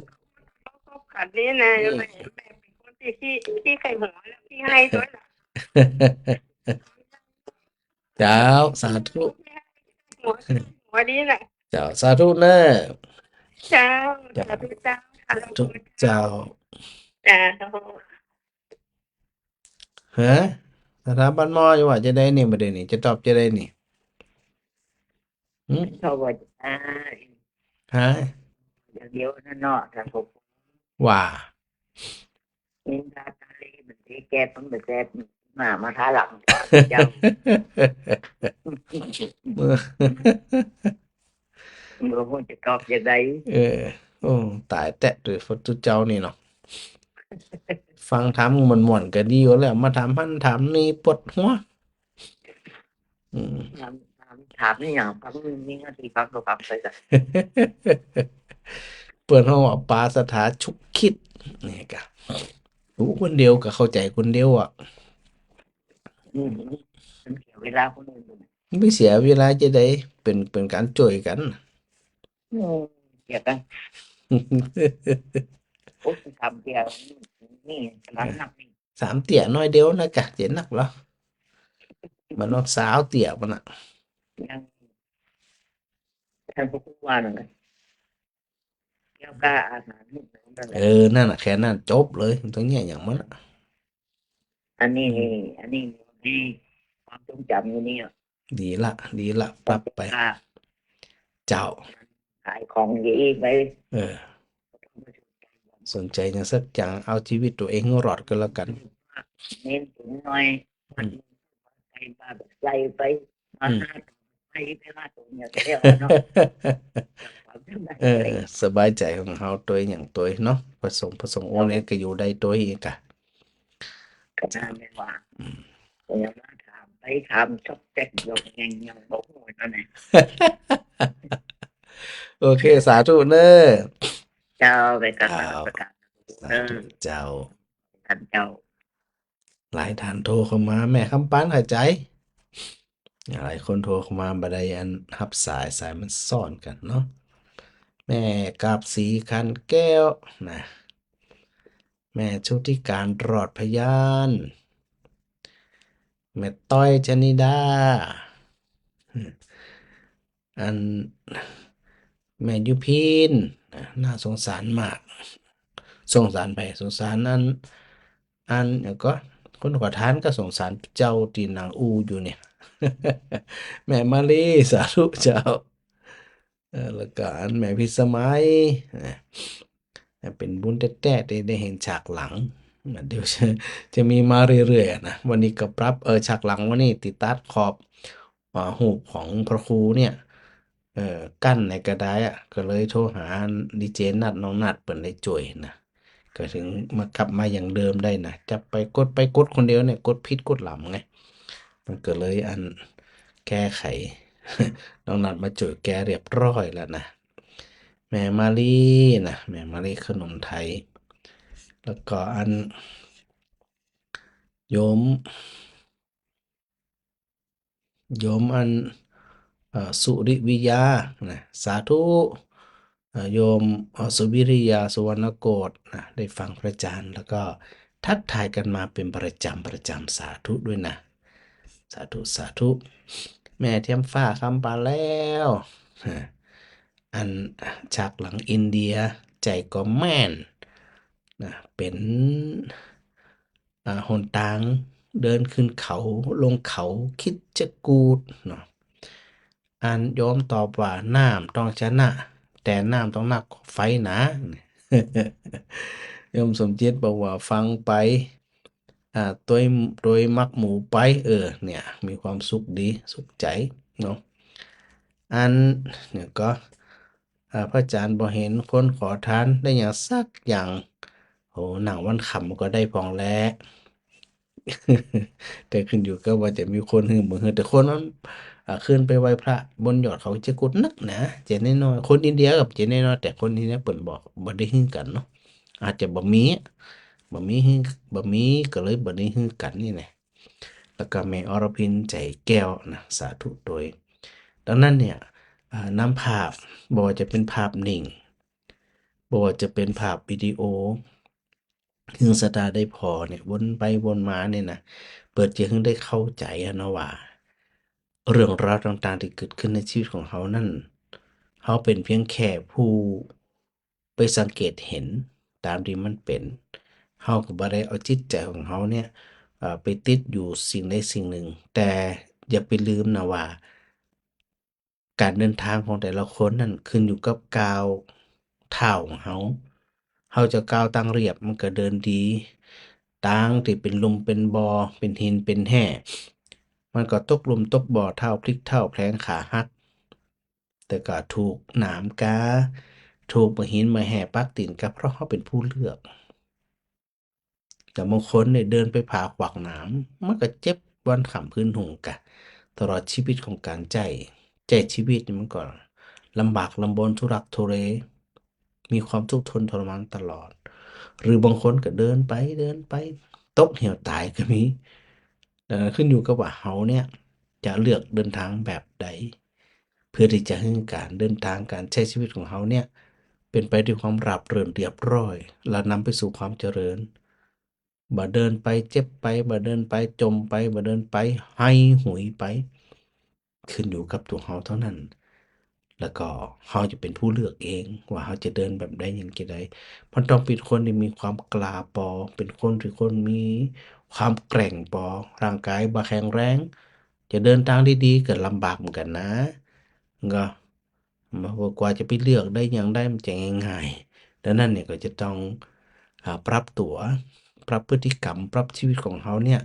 B: คบขันนี้นะแม่เป็นคนที่ไข่หัวแล้วที่ให้ด้วยล่ะ
A: เจ้าสาธุ
B: หัวหัวนี้แหละ
A: เจ้าสาธุเนอะ
B: เจ้า
A: เจ้า
B: สาธุเจ้าสา
A: สาธุ
B: ธุ
A: เจ้า
B: จ้า
A: ฮะสถาบันมออยู่ว่าจะได้นี่ประเด็นนี่จะตอบจะได้นี่หืม
B: สวัสดี
A: ฮะ
B: เดี๋ยวนั่นเนาะถ้าผม
A: ว่า
B: อินทาตาลีมันที่แกต้องไปแกมาท้าหลังเจ้า เมื่อผมจะตอบยังไง
A: เออโอ้ตายแตะโดยฟตุเจ้านี่เนาะฟังถามมันม่วนๆก็ดีอยู่แล้วมาถามพันถามนี่ปวดหัวอืม
B: ถามนี่อย่างฟังนี่ก็ที่ฟังก็ฟังไปจ้ะ
A: เปิดห้องว่าปลาสถาชุกคิดนี่กะรู้คนเดียวก็เข้าใจคนเดียวอ่ะ
B: มันเสียเวลาคนอื่น
A: ไม่เสียเวลาจะได้เป็นการช่วยกัน
B: เสียกันปุ๊บทำเดียวนี่ร้านนักนี่
A: สามเตี่ยน้อยเดียวนะกะเจ็ดนักเหรอมันน้องสาวเตี่ยมันอ่ะ
B: ยังท่านผู้ว่าหนึ่งเกี่ยวกับอาหารนี่นั่นแหละ
A: นั่นน่ะแค่นั้นจบเลยตรงเนี้ยอย่างมันอะ
B: อันนี้
A: อืม
B: อันนี้มีความทรงจำอยู่นี่
A: ดีละปรับไป
B: ค่า
A: เจ้า
B: ขายของดีไป
A: เออสนใจอย่างสักอย่างเอาชีวิตตัวเองให้รอดก็แล้วกัน
B: เน้นถึงหน่อย
A: อืม
B: ไปบ้านใส่ไปมา
A: อืม
B: หาไปหาตัวเนี่ยเรียกเนาะความจำได้
A: เออ
B: เลย
A: สบายใจของเขาตัวอย่างตัวเนาะผสมโอ
B: เรา
A: เล็กก็อยู่ได้ตัวเองกะ
B: ก็
A: เจ้า
B: น่าไม่ว่า
A: อืม
B: ก็ยังมาถามไปถามชอบแต่งยงยังบอกหมดแล้วเนี่ย
A: โอเคสาธุเนอะ
B: เจ้าไปกา
A: เจ้า
B: รประกาศ
A: สา
B: เออ
A: ธุเจ้า
B: ท่านเจ้า
A: หลายท่านโทรเข้ามาแม่คำปานเข้าใจหลายคนโทรเข้ามาบัดใดอันรับสายมันซ่อนกันเนาะแม่กาบสีคันแก้วนะแม่ชุติการรอดพยานแม่ต้อยชนิดาอันแม่ยุพินน่าสงสารมากสงสารไปสงสารอันอย่างก็คนขอทานก็สงสารเจ้าตีนางอูอยู่เนี่ยแม่มาลีสาธุเจ้าแล้วก็อันแม่พิสมัยเป็นบุญแต้ๆได้เห็นฉากหลังเดี๋ยวจะมีมาเรื่อยๆอะนะวันนี้ก็ปรับฉากหลังวันนี้ติดตัดขอบหูปของพระครูเนี่ยกั้นในกระดายอ่ะก็เลยโทรหาดีเจนัดน้องนัดเปิดได้จ่วยนะก็ถึงมากลับมาอย่างเดิมได้นะจะไปกดคนเดียวเนี่ยกดพิษกดหลำไงมันก็เลยแก้ไข น้องนัดมาจ่วยแกเรียบร้อยแล้วนะแม่มารีนะแม่มารีขนมไทยแล้วก็โยมโยมสุริวิยานะสาธุ โยมสุวิริยาสุวรรณโกฏนะได้ฟังพระอาจารย์แล้วก็ทักทายกันมาเป็นประจำสาธุด้วยนะสาธุสาธุแม่เทียมฟ้าคำปาแล้วอันฉากหลังอินเดียใจก็แม่นนะเป็นหนทางเดินขึ้นเขาลงเขาคิดจะกูดเนาะอันโยมตอบว่าน้ำต้องชนะแต่น้ำต้องหนักกว่าไฟนะ โยมสมเจตบอกว่าฟังไปตัวมักหมูไปเนี่ยมีความสุขดีสุขใจเนาะอันเนี่ยก็พระอาจารย์บอเห็นคนขอทานได้อย่างสักอย่างโหหนังวันขำก็ได้พองแล้ว แต่ขึ้นอยู่กับว่าจะมีคนหือบ่หือแต่คนมันขึ้นไปไหว้พระบนยอดเขาจะกุดนักนะเจนน้อยๆคนอินเดียกับเจนน้อยๆแต่คนอินเดียเปิ่นบอกบ่ได้ฮือกันเนาะอาจจะบ่มีฮือบ่มีก็เลยบ่ได้ฮือกันนี่แหละแล้วก็แม่อรพินใจแก้วนะสาธุโดยดังนั้นเนี่ยนำภาพบ่ว่าจะเป็นภาพนิ่งบ่ว่าจะเป็นภาพวิดีโอ ฮึงสตาร์ได้พอเนี่ยวนไปวนมาเนี่ยนะเปิดจะฮึงได้เข้าใจอะเนาะว่าเรื่องราวต่างๆที่เกิดขึ้นในชีวิตของเขานั่นเขาเป็นเพียงแค่ผู้ไปสังเกตเห็นตามที่มันเป็นเขาก็บ่ได้เอาจิตใจของเขาเนี่ยไปติดอยู่สิ่งใดสิ่งหนึ่งแต่อย่าไปลืมนะว่าการเดินทางของแต่ละคนนั่นขึ้นอยู่กับก้าวเท้าของเขา เขาจะก้าวตั้งเรียบมันก็เดินดีตั้งที่เป็นหลุมเป็นบ่อเป็นหินเป็นแห่มันก็ตกหลุมตกบ่อเท่าพลิกเท่าแพลงขาหักแต่ก็ถูกหนามกาถูกมาหินมาแห่ปักตีนก็เพราะเขาเป็นผู้เลือกแต่บางคนเนี่ยเดินไปผ่าขวากหนามมันก็เจ็บวันขำพื้นหุงกะตลอดชีวิตของการใจชีวิตนี่มันก็ลำบากลำบนทุรักทุเลมีความทุกข์ทนทรมานตลอด หรือบางคนก็เดินไปตกเหวตายก็มีขึ้นอยู่กับว่าเขาเนี่ยจะเลือกเดินทางแบบใดเพื่อที่จะให้การเดินทางการใช้ชีวิตของเขาเนี่ยเป็นไปด้วยความราบรื่นเรียบร้อยและนำไปสู่ความเจริญบ่เดินไปเจ็บไปบ่เดินไปจมไปบ่เดินไปให้หุยไปขึ้นอยู่กับตัวเขาเท่านั้นแล้วก็เขาจะเป็นผู้เลือกเองว่าเขาจะเดินแบบใดอย่างไร มันต้องเป็นคนที่มีความกล้าพอเป็นคนที่คนมีความแกร่งพอร่างกายบ่แข็งแรงจะเดินทางดีๆก็ลำบากเหมือนกันนะก็มาว่ากว่าจะไปเลือกได้อย่างได้มันจะง่ายๆดังนั้นเนี่ยก็จะต้องปรับตัวปรับพฤติกรรมปรับชีวิตของเขาเนี่ย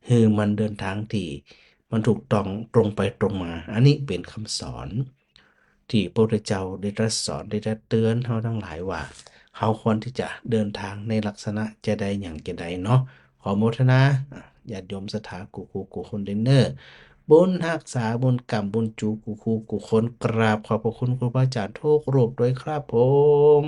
A: คือมันเดินทางที่มันถูกต้องตรงไปตรงมาอันนี้เป็นคำสอนที่พระพุทธเจ้าได้ตรัสสอนได้ตรัสเตือนเราทั้งหลายว่า เขาควรที่จะเดินทางในลักษณะจะใดอย่างจะใดเนาะขอโมทนาญาติโยมศรัทธากูคนเดนเนอร์บุญรักษาบุญกรรมบุญจูกูคนกราบขอบพระคุณครูบาอาจารย์ทุกรูปด้วยครับผม